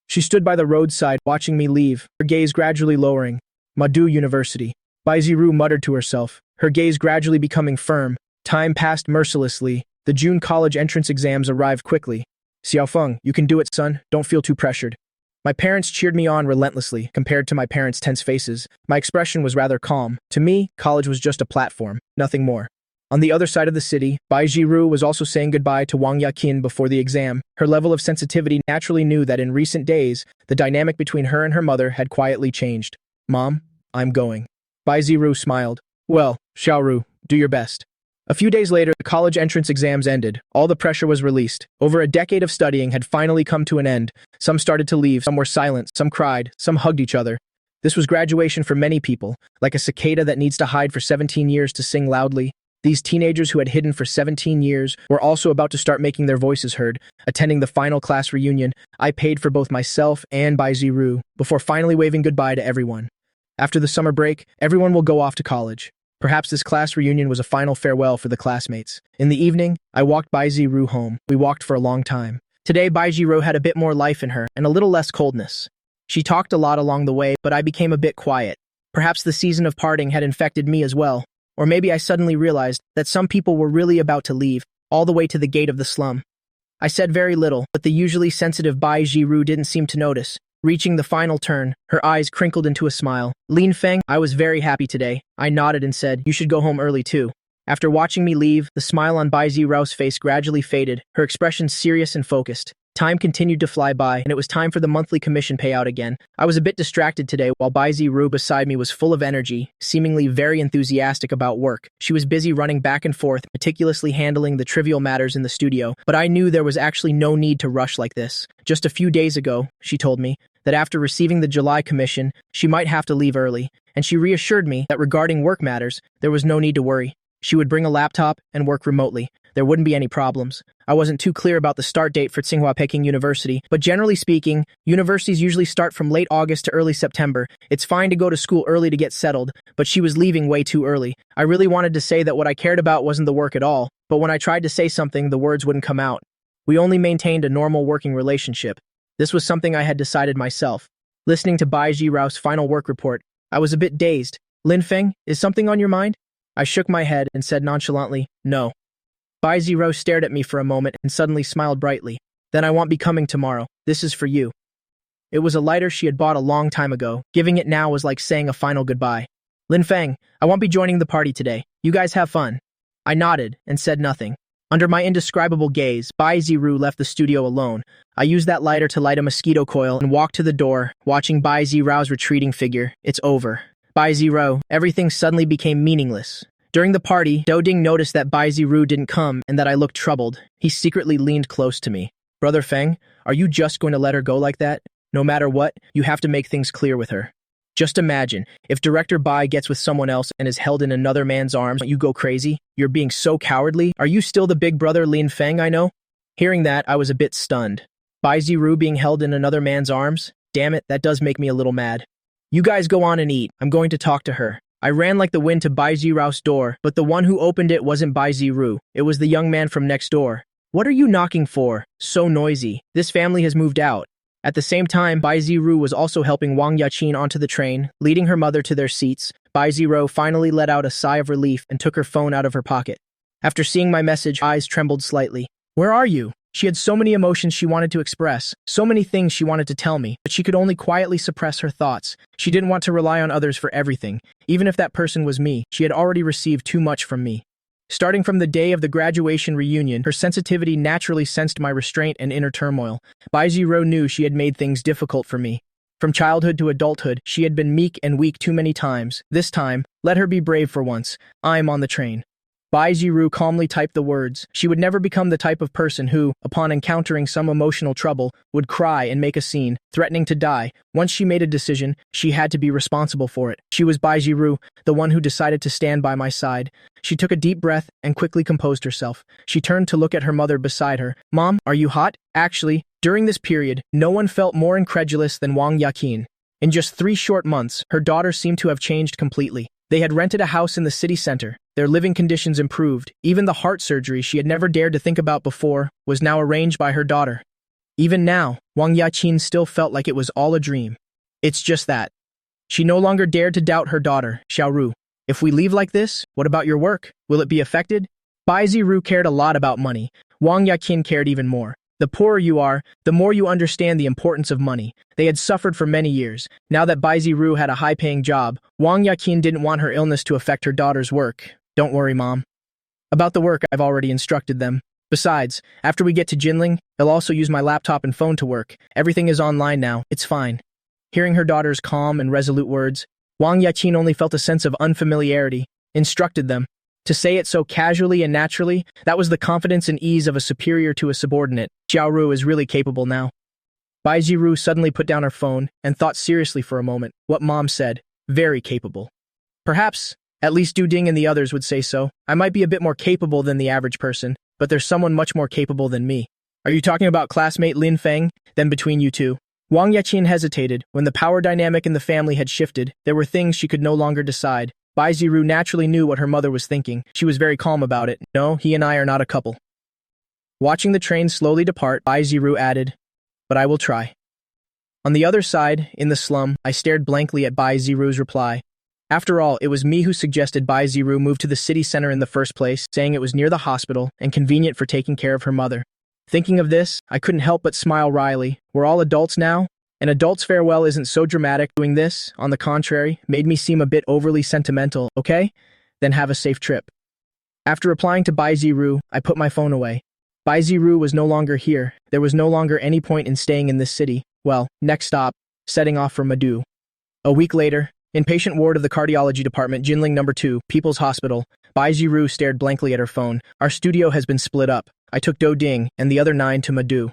She stood by the roadside watching me leave, her gaze gradually lowering. Mado University. Bai Zhinu muttered to herself, her gaze gradually becoming firm. Time passed mercilessly. The June college entrance exams arrived quickly. Xiaofeng, you can do it, son. Don't feel too pressured. My parents cheered me on relentlessly. Compared to my parents' tense faces, my expression was rather calm. To me, college was just a platform, nothing more. On the other side of the city, Bai Zhinu was also saying goodbye to Wang Yaqin before the exam. Her level of sensitivity naturally knew that in recent days, the dynamic between her and her mother had quietly changed. Mom, I'm going. Bai Zhinu smiled. Well, Xiaoru, do your best. A few days later, the college entrance exams ended. All the pressure was released. Over a decade of studying had finally come to an end. Some started to leave, some were silent, some cried, some hugged each other. This was graduation for many people, like a cicada that needs to hide for 17 years to sing loudly. These teenagers who had hidden for 17 years were also about to start making their voices heard. Attending the final class reunion, I paid for both myself and Bai Zhinu before finally waving goodbye to everyone. After the summer break, everyone will go off to college. Perhaps this class reunion was a final farewell for the classmates. In the evening, I walked Bai Zhinu home. We walked for a long time. Today, Bai Zhinu had a bit more life in her and a little less coldness. She talked a lot along the way, but I became a bit quiet. Perhaps the season of parting had infected me as well. Or maybe I suddenly realized that some people were really about to leave, all the way to the gate of the slum. I said very little, but the usually sensitive Bai Zhinu didn't seem to notice. Reaching the final turn, her eyes crinkled into a smile. Lin Feng, I was very happy today. I nodded and said, you should go home early too. After watching me leave, the smile on Bai Zhinu's face gradually faded, her expression serious and focused. Time continued to fly by, and it was time for the monthly commission payout again. I was a bit distracted today, while Bai Zhinu beside me was full of energy, seemingly very enthusiastic about work. She was busy running back and forth, meticulously handling the trivial matters in the studio, but I knew there was actually no need to rush like this. Just a few days ago, she told me, that after receiving the July commission, she might have to leave early, and she reassured me that regarding work matters, there was no need to worry. She would bring a laptop and work remotely. There wouldn't be any problems. I wasn't too clear about the start date for Tsinghua Peking University, but generally speaking, universities usually start from late August to early September. It's fine to go to school early to get settled, but she was leaving way too early. I really wanted to say that what I cared about wasn't the work at all, but when I tried to say something, the words wouldn't come out. We only maintained a normal working relationship. This was something I had decided myself. Listening to Bai Zhinu's final work report, I was a bit dazed. Lin Feng, is something on your mind? I shook my head and said nonchalantly, no. Bai Zhinu stared at me for a moment and suddenly smiled brightly. Then I won't be coming tomorrow. This is for you. It was a lighter she had bought a long time ago. Giving it now was like saying a final goodbye. Lin Feng, I won't be joining the party today. You guys have fun. I nodded and said nothing. Under my indescribable gaze, Bai Zhinu left the studio alone. I used that lighter to light a mosquito coil and walked to the door, watching Bai Zhinu's retreating figure. It's over. Bai Zhinu, everything suddenly became meaningless. During the party, Doding noticed that Bai Zhinu didn't come and that I looked troubled. He secretly leaned close to me. Brother Feng, are you just going to let her go like that? No matter what, you have to make things clear with her. Just imagine, if Director Bai gets with someone else and is held in another man's arms, you go crazy? You're being so cowardly? Are you still the big brother Lin Feng I know? Hearing that, I was a bit stunned. Bai Zhinu being held in another man's arms? Damn it, that does make me a little mad. You guys go on and eat. I'm going to talk to her. I ran like the wind to Bai Zhiru's door, but the one who opened it wasn't Bai Zhinu. It was the young man from next door. What are you knocking for? So noisy. This family has moved out. At the same time, Bai Zhinu was also helping Wang Yaqin onto the train, leading her mother to their seats. Bai Zhinu finally let out a sigh of relief and took her phone out of her pocket. After seeing my message, eyes trembled slightly. Where are you? She had so many emotions she wanted to express, so many things she wanted to tell me, but she could only quietly suppress her thoughts. She didn't want to rely on others for everything. Even if that person was me, she had already received too much from me. Starting from the day of the graduation reunion, her sensitivity naturally sensed my restraint and inner turmoil. Bai Zhinu knew she had made things difficult for me. From childhood to adulthood, she had been meek and weak too many times. This time, let her be brave for once. I'm on the train. Bai Zhinu calmly typed the words. She would never become the type of person who, upon encountering some emotional trouble, would cry and make a scene, threatening to die. Once she made a decision, she had to be responsible for it. She was Bai Zhinu, the one who decided to stand by my side. She took a deep breath and quickly composed herself. She turned to look at her mother beside her. Mom, are you hot? Actually, during this period, no one felt more incredulous than Wang Yaqin. In just 3 short months, her daughter seemed to have changed completely. They had rented a house in the city center. Their living conditions improved. Even the heart surgery she had never dared to think about before was now arranged by her daughter. Even now, Wang Yaqin still felt like it was all a dream. It's just that. She no longer dared to doubt her daughter, Xiaoru. If we leave like this, what about your work? Will it be affected? Bai Zhinu cared a lot about money. Wang Yaqin cared even more. The poorer you are, the more you understand the importance of money. They had suffered for many years. Now that Bai Zhinu had a high-paying job, Wang Yaqin didn't want her illness to affect her daughter's work. Don't worry, Mom. About the work, I've already instructed them. Besides, after we get to Jinling, they'll also use my laptop and phone to work. Everything is online now. It's fine. Hearing her daughter's calm and resolute words, Wang Yaqin only felt a sense of unfamiliarity. Instructed them. To say it so casually and naturally, that was the confidence and ease of a superior to a subordinate. Xiaoru is really capable now. Bai Zhinu suddenly put down her phone and thought seriously for a moment. What Mom said, very capable. Perhaps, at least Du Ding and the others would say so. I might be a bit more capable than the average person, but there's someone much more capable than me. Are you talking about classmate Lin Feng? Then between you two? Wang Yaqin hesitated. When the power dynamic in the family had shifted, there were things she could no longer decide. Bai Zhinu naturally knew what her mother was thinking. She was very calm about it. No, he and I are not a couple. Watching the train slowly depart, Bai Zhinu added, but I will try. On the other side, in the slum, I stared blankly at Bai Zhinu's reply. After all, it was me who suggested Bai Zhinu move to the city center in the first place, saying it was near the hospital and convenient for taking care of her mother. Thinking of this, I couldn't help but smile wryly. We're all adults now? An adult's farewell isn't so dramatic. Doing this, on the contrary, made me seem a bit overly sentimental. Okay? Then have a safe trip. After replying to Bai Zhinu, I put my phone away. Bai Zhinu was no longer here. There was no longer any point in staying in this city. Well, next stop, setting off for Madu. A week later, inpatient ward of the cardiology department, Jinling No. 2, People's Hospital. Bai Zhinu stared blankly at her phone. Our studio has been split up. I took Du Ding and the other 9 to Madu.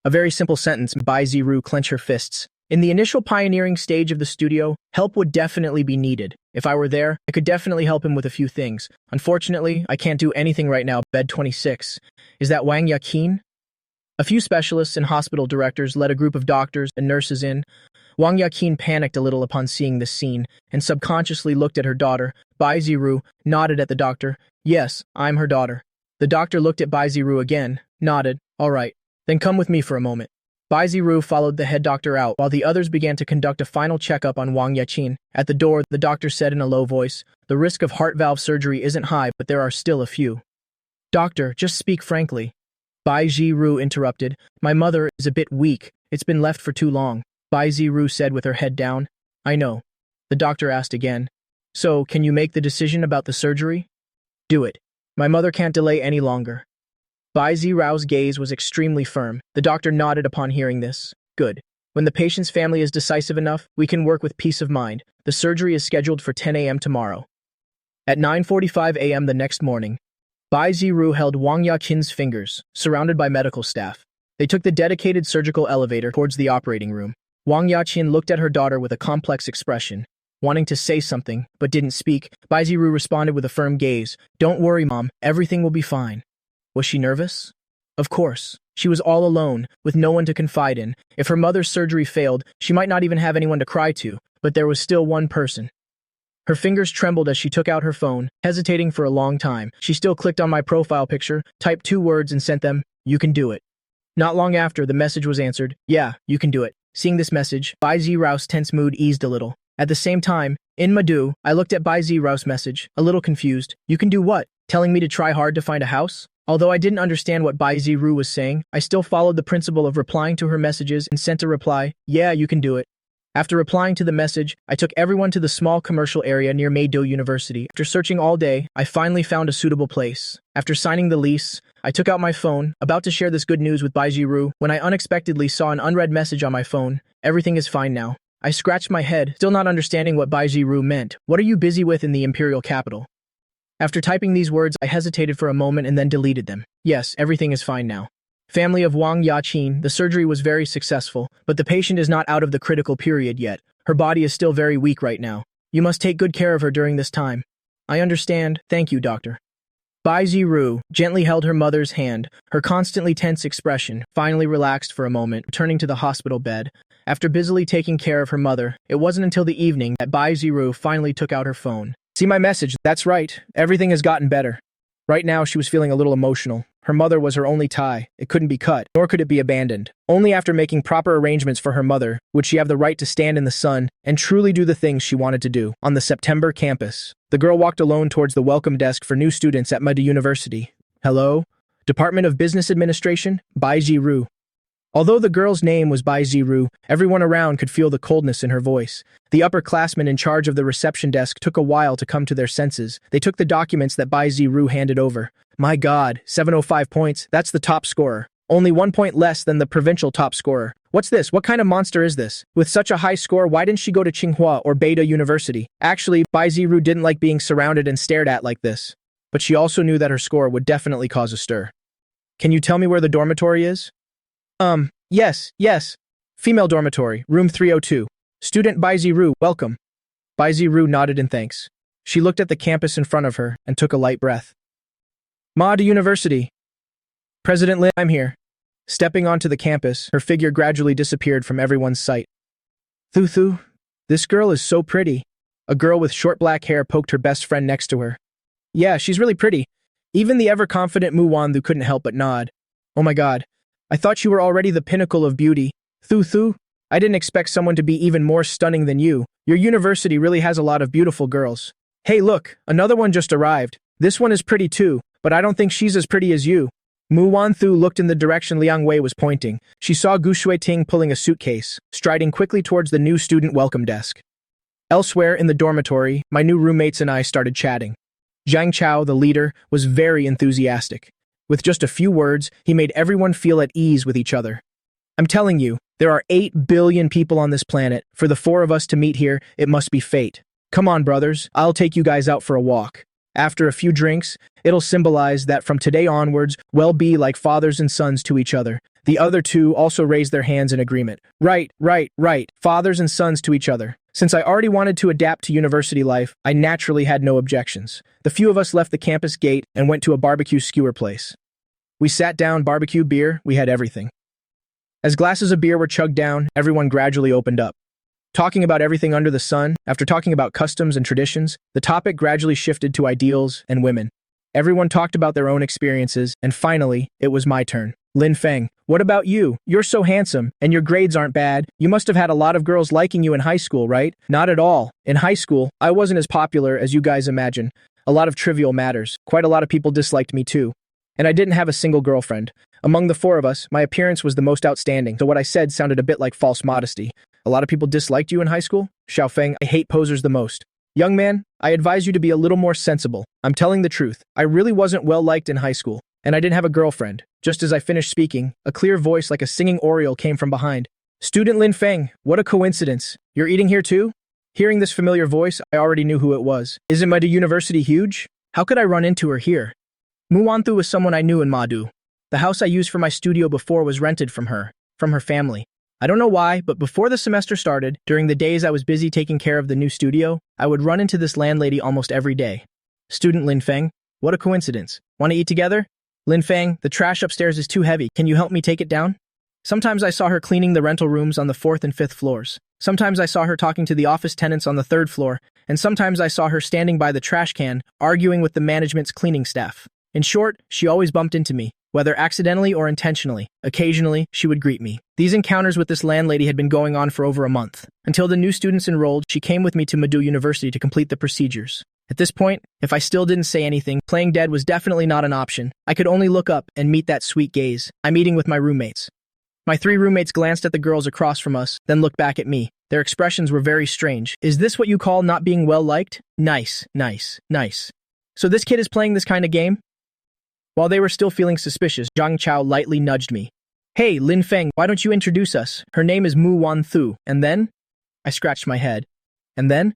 A very simple sentence. Bai Zhinu clenched her fists. In the initial pioneering stage of the studio, help would definitely be needed. If I were there, I could definitely help him with a few things. Unfortunately, I can't do anything right now. Bed 26. Is that Wang Yaqin? A few specialists and hospital directors led a group of doctors and nurses in. Wang Yaqin panicked a little upon seeing this scene and subconsciously looked at her daughter. Bai Zhinu nodded at the doctor. Yes, I'm her daughter. The doctor looked at Bai Zhinu again, nodded. All right. Then come with me for a moment. Bai Zhinu followed the head doctor out while the others began to conduct a final checkup on Wang Yaqin. At the door, the doctor said in a low voice, the risk of heart valve surgery isn't high, but there are still a few. Doctor, just speak frankly. Bai Zhinu interrupted. My mother is a bit weak. It's been left for too long. Bai Zhinu said with her head down. I know. The doctor asked again. So, can you make the decision about the surgery? Do it. My mother can't delay any longer. Bai Zhinu's gaze was extremely firm. The doctor nodded upon hearing this. Good. When the patient's family is decisive enough, we can work with peace of mind. The surgery is scheduled for 10 a.m. tomorrow. At 9:45 a.m. the next morning, Bai Zhinu held Wang Yaqin's fingers, surrounded by medical staff. They took the dedicated surgical elevator towards the operating room. Wang Yaqin looked at her daughter with a complex expression, wanting to say something, but didn't speak. Bai Zhinu responded with a firm gaze. Don't worry, Mom, everything will be fine. Was she nervous? Of course. She was all alone, with no one to confide in. If her mother's surgery failed, she might not even have anyone to cry to, but there was still one person. Her fingers trembled as she took out her phone, hesitating for a long time. She still clicked on my profile picture, typed 2 words and sent them, "You can do it." Not long after, the message was answered, "Yeah, you can do it." Seeing this message, Bai Zinu's tense mood eased a little. At the same time, in Madu, I looked at Bai Zinu's message, a little confused. "You can do what? Telling me to try hard to find a house?" Although I didn't understand what Bai Zhinu was saying, I still followed the principle of replying to her messages and sent a reply, "Yeah, you can do it." After replying to the message, I took everyone to the small commercial area near Meido University. After searching all day, I finally found a suitable place. After signing the lease, I took out my phone, about to share this good news with Bai Zhinu, when I unexpectedly saw an unread message on my phone. "Everything is fine now." I scratched my head, still not understanding what Bai Zhinu meant. "What are you busy with in the imperial capital?" After typing these words, I hesitated for a moment and then deleted them. Yes, everything is fine now. Family of Wang Yaqin, the surgery was very successful, but the patient is not out of the critical period yet. Her body is still very weak right now. You must take good care of her during this time. I understand. Thank you, doctor. Bai Zhinu gently held her mother's hand, her constantly tense expression finally relaxed for a moment, returning to the hospital bed. After busily taking care of her mother, it wasn't until the evening that Bai Zhinu finally took out her phone. "See my message? That's right. Everything has gotten better." Right now, she was feeling a little emotional. Her mother was her only tie. It couldn't be cut, nor could it be abandoned. Only after making proper arrangements for her mother would she have the right to stand in the sun and truly do the things she wanted to do. On the September campus, the girl walked alone towards the welcome desk for new students at Meido University. "Hello? Department of Business Administration? Bai Zhinu." Although the girl's name was Bai Zhinu, everyone around could feel the coldness in her voice. The upperclassmen in charge of the reception desk took a while to come to their senses. They took the documents that Bai Zhinu handed over. My God, 705 points, that's the top scorer. Only 1 point less than the provincial top scorer. What's this? What kind of monster is this? With such a high score, why didn't she go to Tsinghua or Beida University? Actually, Bai Zhinu didn't like being surrounded and stared at like this. But she also knew that her score would definitely cause a stir. "Can you tell me where the dormitory is?" Yes. Female dormitory, room 302. Student Bai Zhinu, welcome." Bai Zhinu nodded in thanks. She looked at the campus in front of her and took a light breath. "Meido University. President Lin, I'm here." Stepping onto the campus, her figure gradually disappeared from everyone's sight. Thu, this girl is so pretty." A girl with short black hair poked her best friend next to her. "Yeah, she's really pretty." Even the ever-confident Mu Wandu couldn't help but nod. "Oh my God. I thought you were already the pinnacle of beauty. Thu, I didn't expect someone to be even more stunning than you. Your university really has a lot of beautiful girls." "Hey look, another one just arrived. This one is pretty too, but I don't think she's as pretty as you." Mu Wandu looked in the direction Liang Wei was pointing. She saw Gu Shuiting pulling a suitcase, striding quickly towards the new student welcome desk. Elsewhere in the dormitory, my new roommates and I started chatting. Zhang Chao, the leader, was very enthusiastic. With just a few words, he made everyone feel at ease with each other. "I'm telling you, there are 8 billion people on this planet. For the 4 of us to meet here, it must be fate. Come on, brothers, I'll take you guys out for a walk." After a few drinks, it'll symbolize that from today onwards, we'll be like fathers and sons to each other. The other 2 also raised their hands in agreement. Right, fathers and sons to each other. Since I already wanted to adapt to university life, I naturally had no objections. The few of us left the campus gate and went to a barbecue skewer place. We sat down, barbecue, beer, we had everything. As glasses of beer were chugged down, everyone gradually opened up. Talking about everything under the sun, after talking about customs and traditions, the topic gradually shifted to ideals and women. Everyone talked about their own experiences, and finally, it was my turn. "Lin Feng, what about you? You're so handsome, and your grades aren't bad. You must have had a lot of girls liking you in high school, right?" "Not at all. In high school, I wasn't as popular as you guys imagine. A lot of trivial matters. Quite a lot of people disliked me too. And I didn't have a single girlfriend. Among the 4 of us, my appearance was the most outstanding, so what I said sounded a bit like false modesty. A lot of people disliked you in high school? Xiaofeng, I hate posers the most. Young man, I advise you to be a little more sensible. I'm telling the truth. I really wasn't well liked in high school, and I didn't have a girlfriend." Just as I finished speaking, a clear voice like a singing oriole came from behind. "Student Lin Feng, what a coincidence. You're eating here too?" Hearing this familiar voice, I already knew who it was. "Isn't Meido University huge? How could I run into her here?" Mu Wandu was someone I knew in Madu. The house I used for my studio before was rented from her family. I don't know why, but before the semester started, during the days I was busy taking care of the new studio, I would run into this landlady almost every day. Student Lin Feng, what a coincidence. Want to eat together? Lin Feng, the trash upstairs is too heavy. Can you help me take it down? Sometimes I saw her cleaning the rental rooms on the 4th and 5th floors. Sometimes I saw her talking to the office tenants on the 3rd floor, and sometimes I saw her standing by the trash can, arguing with the management's cleaning staff. In short, she always bumped into me, whether accidentally or intentionally. Occasionally, she would greet me. These encounters with this landlady had been going on for over a month. Until the new students enrolled, she came with me to Madu University to complete the procedures. At this point, if I still didn't say anything, playing dead was definitely not an option. I could only look up and meet that sweet gaze. I'm eating with my roommates. My 3 roommates glanced at the girls across from us, then looked back at me. Their expressions were very strange. Is this what you call not being well-liked? Nice. So this kid is playing this kind of game? While they were still feeling suspicious, Zhang Chao lightly nudged me. Hey, Lin Feng, why don't you introduce us? Her name is Mu Wan Thu. And then? I scratched my head. And then?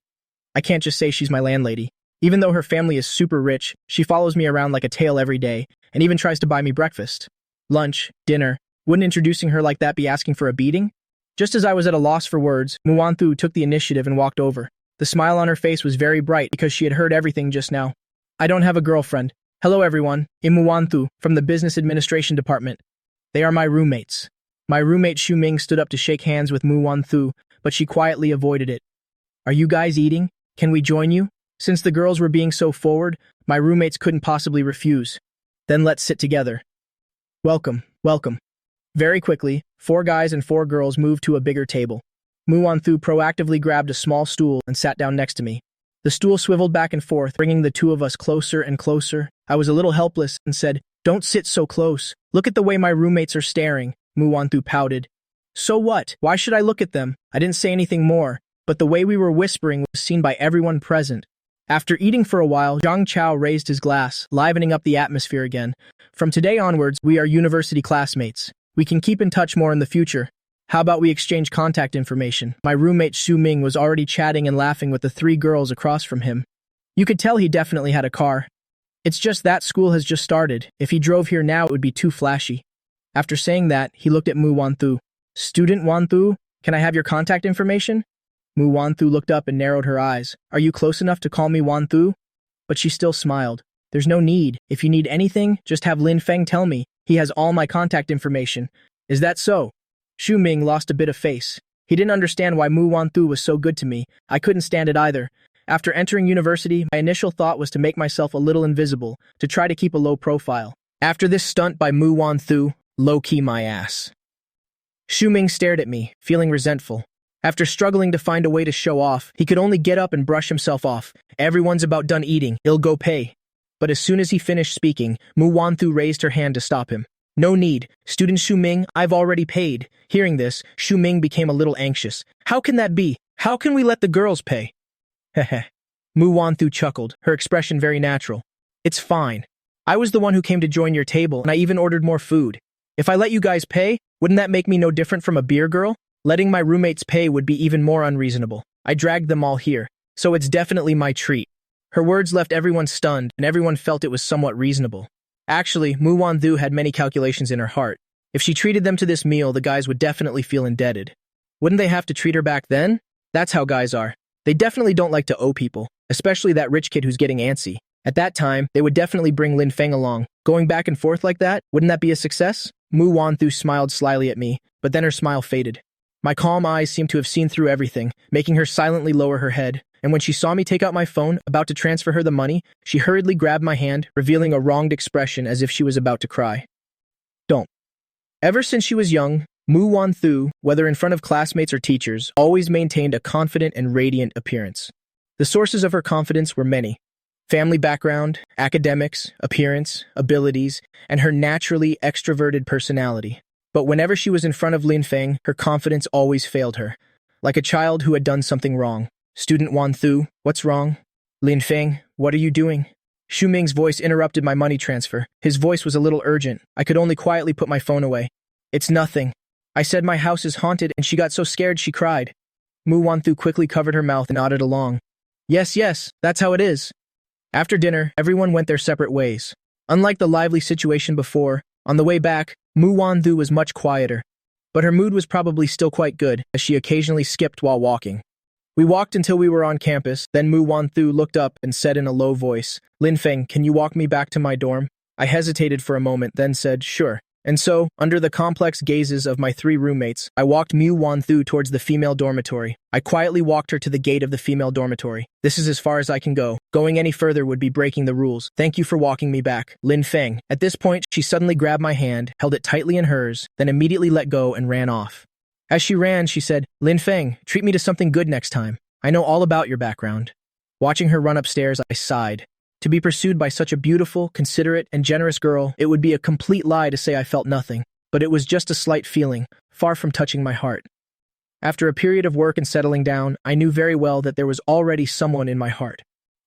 I can't just say she's my landlady. Even though her family is super rich, she follows me around like a tail every day, and even tries to buy me breakfast, lunch, dinner. Wouldn't introducing her like that be asking for a beating? Just as I was at a loss for words, Mu Wan Thu took the initiative and walked over. The smile on her face was very bright because she had heard everything just now. I don't have a girlfriend. Hello everyone, I'm Mu Wan Thu from the Business Administration Department. They are my roommates. My roommate Xu Ming stood up to shake hands with Mu Wan Thu, but she quietly avoided it. Are you guys eating? Can we join you? Since the girls were being so forward, my roommates couldn't possibly refuse. Then let's sit together. Welcome. Very quickly, 4 guys and 4 girls moved to a bigger table. Mu Wan Thu proactively grabbed a small stool and sat down next to me. The stool swiveled back and forth, bringing the 2 of us closer and closer. I was a little helpless and said, "Don't sit so close. Look at the way my roommates are staring." Mu Wan Thu pouted. So what? Why should I look at them? I didn't say anything more, but the way we were whispering was seen by everyone present. After eating for a while, Zhang Chao raised his glass, livening up the atmosphere again. From today onwards, we are university classmates. We can keep in touch more in the future. How about we exchange contact information? My roommate Xu Ming was already chatting and laughing with the 3 girls across from him. You could tell he definitely had a car. It's just that school has just started. If he drove here now, it would be too flashy. After saying that, he looked at Mu Wan Thu. Student Wan Thu, can I have your contact information? Mu Wan Thu looked up and narrowed her eyes. Are you close enough to call me Wan Thu? But she still smiled. There's no need. If you need anything, just have Lin Feng tell me. He has all my contact information. Is that so? Xu Ming lost a bit of face. He didn't understand why Mu Wan Thu was so good to me. I couldn't stand it either. After entering university, my initial thought was to make myself a little invisible, to try to keep a low profile. After this stunt by Mu Wan Thu, low-key my ass. Xu Ming stared at me, feeling resentful. After struggling to find a way to show off, he could only get up and brush himself off. Everyone's about done eating, he'll go pay. But as soon as he finished speaking, Mu Wan Thu raised her hand to stop him. No need. Student Xu Ming, I've already paid. Hearing this, Xu Ming became a little anxious. How can that be? How can we let the girls pay? Heh. Mu Wan Thu chuckled, her expression very natural. It's fine. I was the one who came to join your table, and I even ordered more food. If I let you guys pay, wouldn't that make me no different from a beer girl? Letting my roommates pay would be even more unreasonable. I dragged them all here, so it's definitely my treat. Her words left everyone stunned, and everyone felt it was somewhat reasonable. Actually, Mu Wan Thu had many calculations in her heart. If she treated them to this meal, the guys would definitely feel indebted. Wouldn't they have to treat her back then? That's how guys are. They definitely don't like to owe people, especially that rich kid who's getting antsy. At that time, they would definitely bring Lin Feng along. Going back and forth like that, wouldn't that be a success? Mu Wan Thu smiled slyly at me, but then her smile faded. My calm eyes seemed to have seen through everything, making her silently lower her head. And when she saw me take out my phone, about to transfer her the money, she hurriedly grabbed my hand, revealing a wronged expression as if she was about to cry. Don't. Ever since she was young, Mu Wan Thu, whether in front of classmates or teachers, always maintained a confident and radiant appearance. The sources of her confidence were many. Family background, academics, appearance, abilities, and her naturally extroverted personality. But whenever she was in front of Lin Feng, her confidence always failed her, like a child who had done something wrong. Student Wan Thu, what's wrong? Lin Feng, what are you doing? Xu Ming's voice interrupted my money transfer. His voice was a little urgent. I could only quietly put my phone away. It's nothing. I said my house is haunted and she got so scared she cried. Mu Wan Thu quickly covered her mouth and nodded along. Yes, that's how it is. After dinner, everyone went their separate ways. Unlike the lively situation before, On the way back, Mu Wan-thu was much quieter, but her mood was probably still quite good, as she occasionally skipped while walking. We walked until we were on campus, then Mu Wan-thu looked up and said in a low voice, "Lin Feng, can you walk me back to my dorm?" I hesitated for a moment, then said, "Sure." And so, under the complex gazes of my 3 roommates, I walked Mu Wan-thu towards the female dormitory. I quietly walked her to the gate of the female dormitory. "This is as far as I can go. Going any further would be breaking the rules. Thank you for walking me back, Lin Feng." At this point, she suddenly grabbed my hand, held it tightly in hers, then immediately let go and ran off. As she ran, she said, "Lin Feng, treat me to something good next time. I know all about your background." Watching her run upstairs, I sighed. To be pursued by such a beautiful, considerate, and generous girl, it would be a complete lie to say I felt nothing, but it was just a slight feeling, far from touching my heart. After a period of work and settling down, I knew very well that there was already someone in my heart.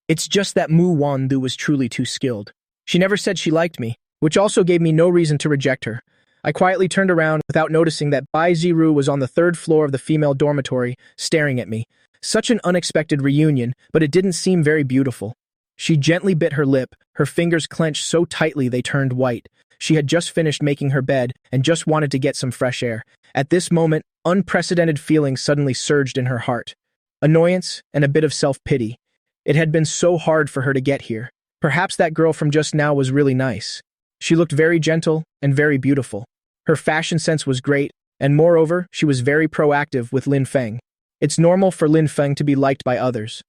It's just that Mu Wan-thu was truly too skilled. She never said she liked me, which also gave me no reason to reject her. I quietly turned around without noticing that Bai Zhinu was on the 3rd floor of the female dormitory, staring at me. Such an unexpected reunion, but it didn't seem very beautiful. She gently bit her lip, her fingers clenched so tightly they turned white. She had just finished making her bed and just wanted to get some fresh air. At this moment, unprecedented feelings suddenly surged in her heart. Annoyance and a bit of self-pity. It had been so hard for her to get here. Perhaps that girl from just now was really nice. She looked very gentle and very beautiful. Her fashion sense was great, and moreover, she was very proactive with Lin Feng. It's normal for Lin Feng to be liked by others.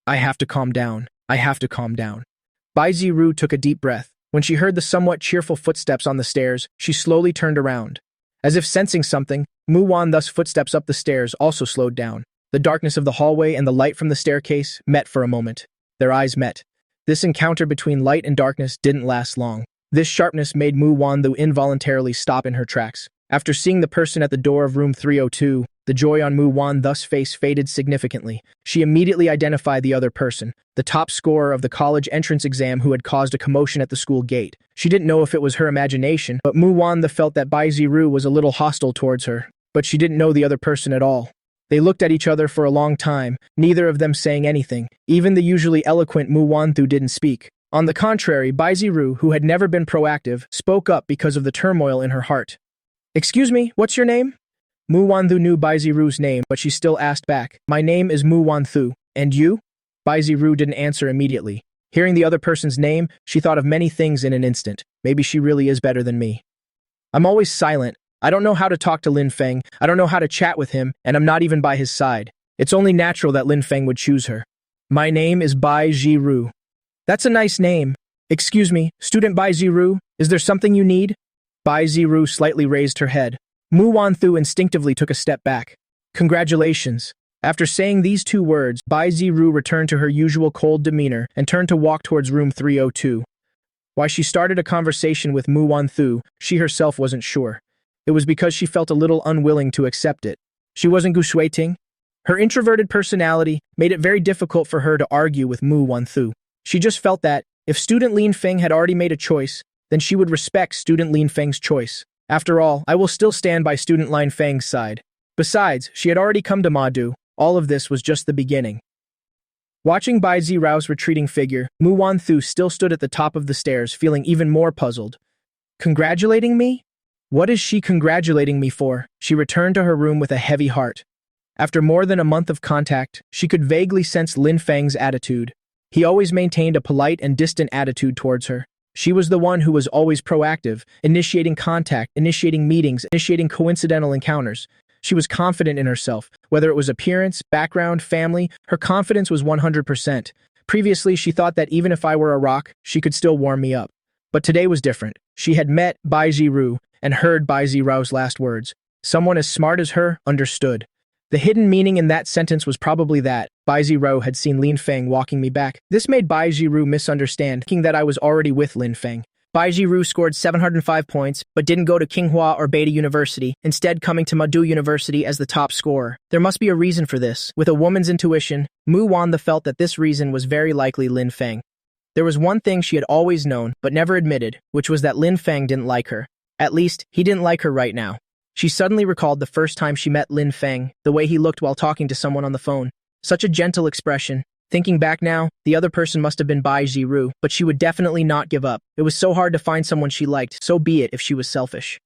I have to calm down. I have to calm down. Bai Zhinu took a deep breath. When she heard the somewhat cheerful footsteps on the stairs, she slowly turned around. As if sensing something, Mu Wan-thu's footsteps up the stairs also slowed down. The darkness of the hallway and the light from the staircase met for a moment. Their eyes met. This encounter between light and darkness didn't last long. This sharpness made Mu Wan-thu involuntarily stop in her tracks. After seeing the person at the door of room 302, the joy on Mu Wan-thu's face faded significantly. She immediately identified the other person, the top scorer of the college entrance exam who had caused a commotion at the school gate. She didn't know if it was her imagination, but Mu Wan-thu felt that Bai Zhinu was a little hostile towards her, but she didn't know the other person at all. They looked at each other for a long time, neither of them saying anything. Even the usually eloquent Mu Wan-thu didn't speak. On the contrary, Bai Zhinu, who had never been proactive, spoke up because of the turmoil in her heart. "Excuse me, what's your name?" Mu Wan-thu knew Bai Zhinu's name, but she still asked back, "My name is Mu Wan-thu, and you?" Bai Zhinu didn't answer immediately. Hearing the other person's name, she thought of many things in an instant. Maybe she really is better than me. I'm always silent. I don't know how to talk to Lin Feng, I don't know how to chat with him, and I'm not even by his side. It's only natural that Lin Feng would choose her. My name is Bai Zhinu. That's a nice name. Excuse me, student Bai Zhinu, is there something you need? Bai Zhinu slightly raised her head. Mu Wan-thu instinctively took a step back. Congratulations. After saying these 2 words, Bai Zhinu returned to her usual cold demeanor and turned to walk towards room 302. Why she started a conversation with Mu Wan-thu, she herself wasn't sure. It was because she felt a little unwilling to accept it. She wasn't Gushuiting. Her introverted personality made it very difficult for her to argue with Mu Wan-thu. She just felt that, if student Lin Feng had already made a choice, then she would respect student Lin Feng's choice. After all, I will still stand by student Lin Feng's side. Besides, she had already come to Madu. All of this was just the beginning. Watching Bai Ziruo's retreating figure, Mu Wan-thu still stood at the top of the stairs, feeling even more puzzled. Congratulating me? What is she congratulating me for? She returned to her room with a heavy heart. After more than a month of contact, she could vaguely sense Lin Feng's attitude. He always maintained a polite and distant attitude towards her. She was the one who was always proactive, initiating contact, initiating meetings, initiating coincidental encounters. She was confident in herself. Whether it was appearance, background, family, her confidence was 100%. Previously, she thought that even if I were a rock, she could still warm me up. But today was different. She had met Bai Zhinu and heard Bai Ziruo's last words. Someone as smart as her understood. The hidden meaning in that sentence was probably that Bai Zhinu had seen Lin Feng walking me back. This made Bai Zhinu misunderstand, thinking that I was already with Lin Feng. Bai Zhinu scored 705 points, but didn't go to Tsinghua or Beta University, instead coming to Madu University as the top scorer. There must be a reason for this. With a woman's intuition, Mu Wan-thu felt that this reason was very likely Lin Feng. There was one thing she had always known, but never admitted, which was that Lin Feng didn't like her. At least, he didn't like her right now. She suddenly recalled the first time she met Lin Feng, the way he looked while talking to someone on the phone. Such a gentle expression, Thinking back now, the other person must have been Bai Zhinu, but she would definitely not give up. It was so hard to find someone she liked, so be it if she was selfish.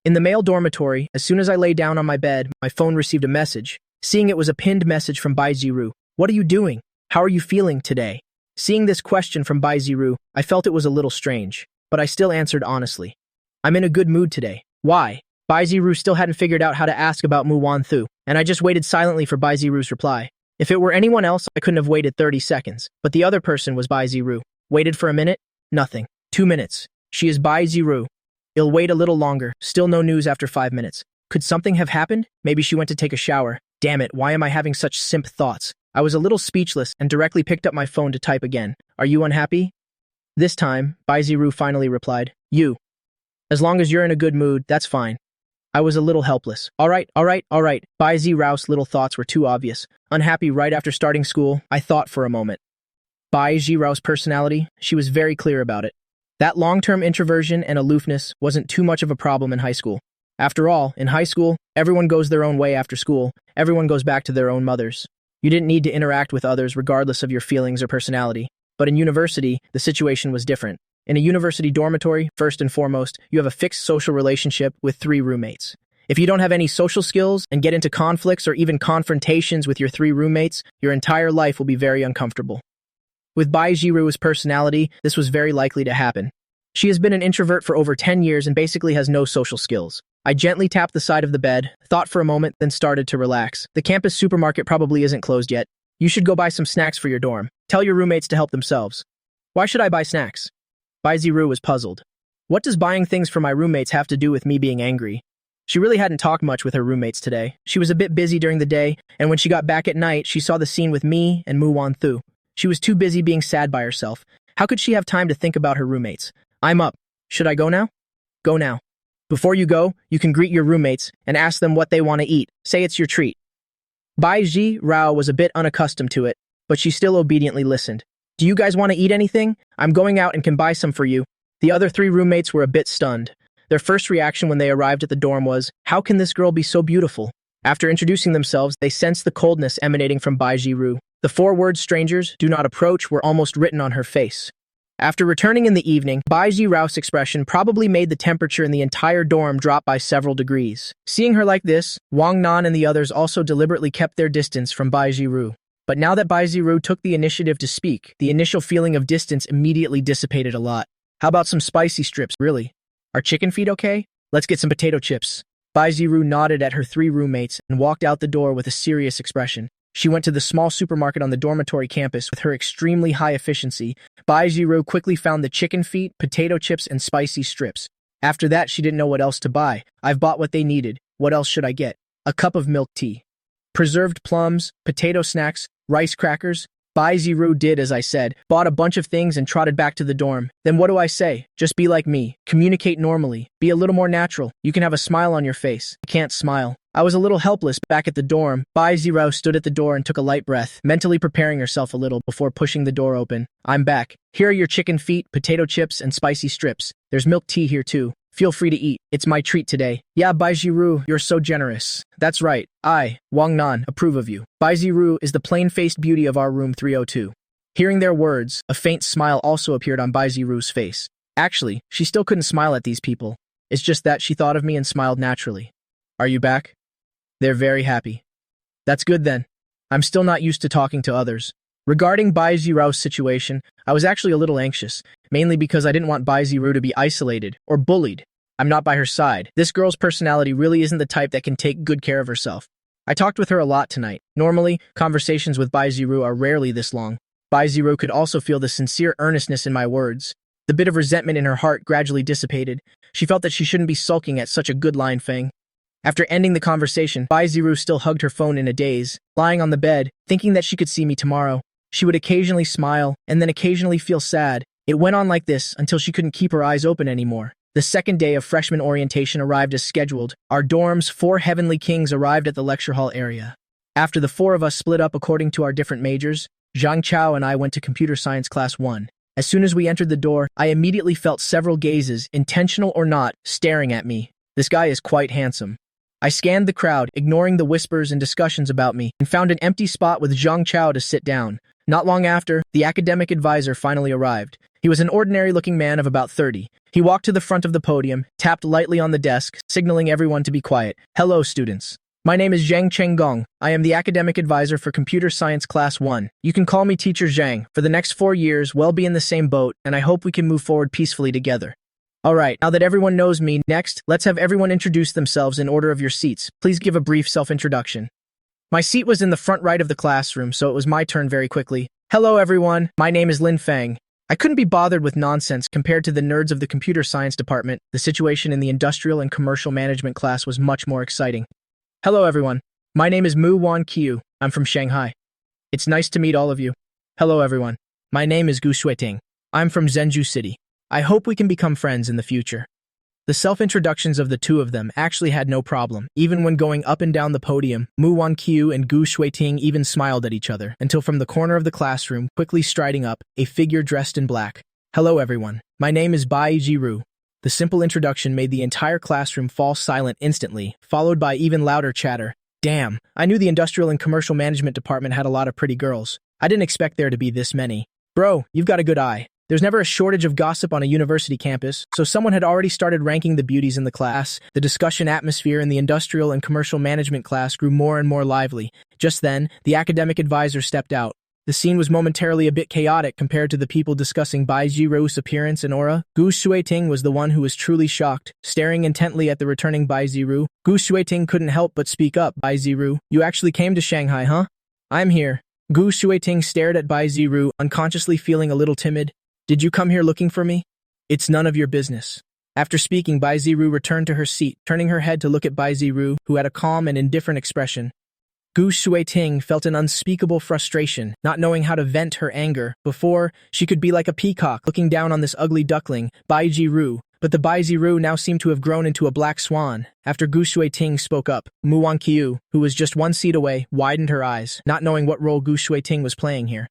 In the male dormitory, as soon as I lay down on my bed, my phone received a message. Seeing it was a pinned message from Bai Zhinu. What are you doing? How are you feeling today? Seeing this question from Bai Zhinu, I felt it was a little strange, but I still answered honestly. I'm in a good mood today. Why? Bai Zhinu still hadn't figured out how to ask about Mu Wan Thu, and I just waited silently for Bai Zhinu's reply. If it were anyone else, I couldn't have waited 30 seconds, but the other person was Bai Zhinu. Waited for a minute? Nothing. 2 minutes. She is Bai Zhinu. I'll wait a little longer. Still no news after 5 minutes. Could something have happened? Maybe she went to take a shower. Damn it, why am I having such simp thoughts? I was a little speechless and directly picked up my phone to type again. Are you unhappy? This time, Bai Zhinu finally replied. You. As long as you're in a good mood, that's fine. I was a little helpless. All right. Bai Zhinu's little thoughts were too obvious. Unhappy right after starting school, I thought for a moment. Bai Zhinu's personality, she was very clear about it. That long-term introversion and aloofness wasn't too much of a problem in high school. After all, in high school, everyone goes their own way after school. Everyone goes back to their own mothers. You didn't need to interact with others regardless of your feelings or personality. But in university, the situation was different. In a university dormitory, first and foremost, you have a fixed social relationship with 3 roommates. If you don't have any social skills and get into conflicts or even confrontations with your 3 roommates, your entire life will be very uncomfortable. With Bai Zhinu's personality, this was very likely to happen. She has been an introvert for over 10 years and basically has no social skills. I gently tapped the side of the bed, thought for a moment, then started to relax. The campus supermarket probably isn't closed yet. You should go buy some snacks for your dorm. Tell your roommates to help themselves. Why should I buy snacks? Bai Zhinu was puzzled. What does buying things for my roommates have to do with me being angry? She really hadn't talked much with her roommates today. She was a bit busy during the day, and when she got back at night, she saw the scene with me and Mu Wan Thu. She was too busy being sad by herself. How could she have time to think about her roommates? I'm up. Should I go now? Go now. Before you go, you can greet your roommates and ask them what they want to eat. Say it's your treat. Bai Zhinu was a bit unaccustomed to it, but she still obediently listened. Do you guys want to eat anything? I'm going out and can buy some for you. The other 3 roommates were a bit stunned. Their first reaction when they arrived at the dorm was, how can this girl be so beautiful? After introducing themselves, they sensed the coldness emanating from Bai Zhinu. The 4 words strangers, do not approach, were almost written on her face. After returning in the evening, Bai Zhinu's expression probably made the temperature in the entire dorm drop by several degrees. Seeing her like this, Wang Nan and the others also deliberately kept their distance from Bai Zhinu. But now that Bai Zhinu took the initiative to speak, the initial feeling of distance immediately dissipated a lot. How about some spicy strips, really? Are chicken feet okay? Let's get some potato chips. Bai Zhinu nodded at her 3 roommates and walked out the door with a serious expression. She went to the small supermarket on the dormitory campus with her extremely high efficiency. Bai Zhinu quickly found the chicken feet, potato chips, and spicy strips. After that, she didn't know what else to buy. I've bought what they needed. What else should I get? A cup of milk tea. Preserved plums, potato snacks, rice crackers. Bai Zhinu did as I said, bought a bunch of things and trotted back to the dorm. Then what do I say? Just be like me. Communicate normally. Be a little more natural. You can have a smile on your face. I can't smile. I was a little helpless back at the dorm. Bai Zhinu stood at the door and took a light breath, mentally preparing herself a little before pushing the door open. I'm back. Here are your chicken feet, potato chips, and spicy strips. There's milk tea here too. Feel free to eat. It's my treat today. Yeah, Bai Zhinu, you're so generous. That's right. I, Wang Nan, approve of you. Bai Zhinu is the plain-faced beauty of our room 302. Hearing their words, a faint smile also appeared on Bai Zhinu's face. Actually, she still couldn't smile at these people. It's just that she thought of me and smiled naturally. Are you back? They're very happy. That's good then. I'm still not used to talking to others. Regarding Bai Zhinu's situation, I was actually a little anxious, mainly because I didn't want Bai Zhinu to be isolated or bullied. I'm not by her side. This girl's personality really isn't the type that can take good care of herself. I talked with her a lot tonight. Normally, conversations with Bai Zhinu are rarely this long. Bai Zhinu could also feel the sincere earnestness in my words. The bit of resentment in her heart gradually dissipated. She felt that she shouldn't be sulking at such a good line Feng. After ending the conversation, Bai Zhinu still hugged her phone in a daze, lying on the bed, thinking that she could see me tomorrow. She would occasionally smile, and then occasionally feel sad. It went on like this until she couldn't keep her eyes open anymore. The second day of freshman orientation arrived as scheduled. Our dorm's 4 heavenly kings arrived at the lecture hall area. After the 4 of us split up according to our different majors, Zhang Chao and I went to computer science class 1. As soon as we entered the door, I immediately felt several gazes, intentional or not, staring at me. This guy is quite handsome. I scanned the crowd, ignoring the whispers and discussions about me, and found an empty spot with Zhang Chao to sit down. Not long after, the academic advisor finally arrived. He was an ordinary-looking man of about 30. He walked to the front of the podium, tapped lightly on the desk, signaling everyone to be quiet. "Hello, students. My name is Zhang Chenggong. I am the academic advisor for Computer Science Class 1. You can call me Teacher Zhang. For the next 4 years, we'll be in the same boat, and I hope we can move forward peacefully together." Alright, now that everyone knows me, next, let's have everyone introduce themselves in order of your seats. Please give a brief self-introduction. My seat was in the front right of the classroom, so it was my turn very quickly. "Hello everyone, my name is Lin Feng. I couldn't be bothered with nonsense compared to the nerds of the computer science department. The situation in the industrial and commercial management class was much more exciting. Hello everyone, my name is Mu Wan Qiu. I'm from Shanghai. It's nice to meet all of you. Hello everyone, my name is Gu Shuiting. I'm from Zhengzhou City. I hope we can become friends in the future." The self-introductions of the two of them actually had no problem. Even when going up and down the podium, Mu Wan Qiu and Gu Shuiting even smiled at each other, until from the corner of the classroom, quickly striding up, a figure dressed in black. "Hello everyone, my name is Bai Zhinu." The simple introduction made the entire classroom fall silent instantly, followed by even louder chatter. Damn, I knew the industrial and commercial management department had a lot of pretty girls. I didn't expect there to be this many. Bro, you've got a good eye. There's never a shortage of gossip on a university campus, so someone had already started ranking the beauties in the class. The discussion atmosphere in the industrial and commercial management class grew more and more lively. Just then, the academic advisor stepped out. The scene was momentarily a bit chaotic compared to the people discussing Bai Zhinu's appearance and aura. Gu Shuiting was the one who was truly shocked, staring intently at the returning Bai Zhinu. Gu Shuiting couldn't help but speak up. "Bai Zhinu, you actually came to Shanghai, huh?" "I'm here." Gu Shuiting stared at Bai Zhinu, unconsciously feeling a little timid. "Did you come here looking for me?" "It's none of your business." After speaking, Bai Zhinu returned to her seat, turning her head to look at Bai Zhinu, who had a calm and indifferent expression. Gu Shuiting felt an unspeakable frustration, not knowing how to vent her anger. Before, she could be like a peacock looking down on this ugly duckling, Bai Zhinu, but the Bai Zhinu now seemed to have grown into a black swan. After Gu Shuiting spoke up, Mu Wan Qiu, who was just one seat away, widened her eyes, not knowing what role Gu Shuiting was playing here.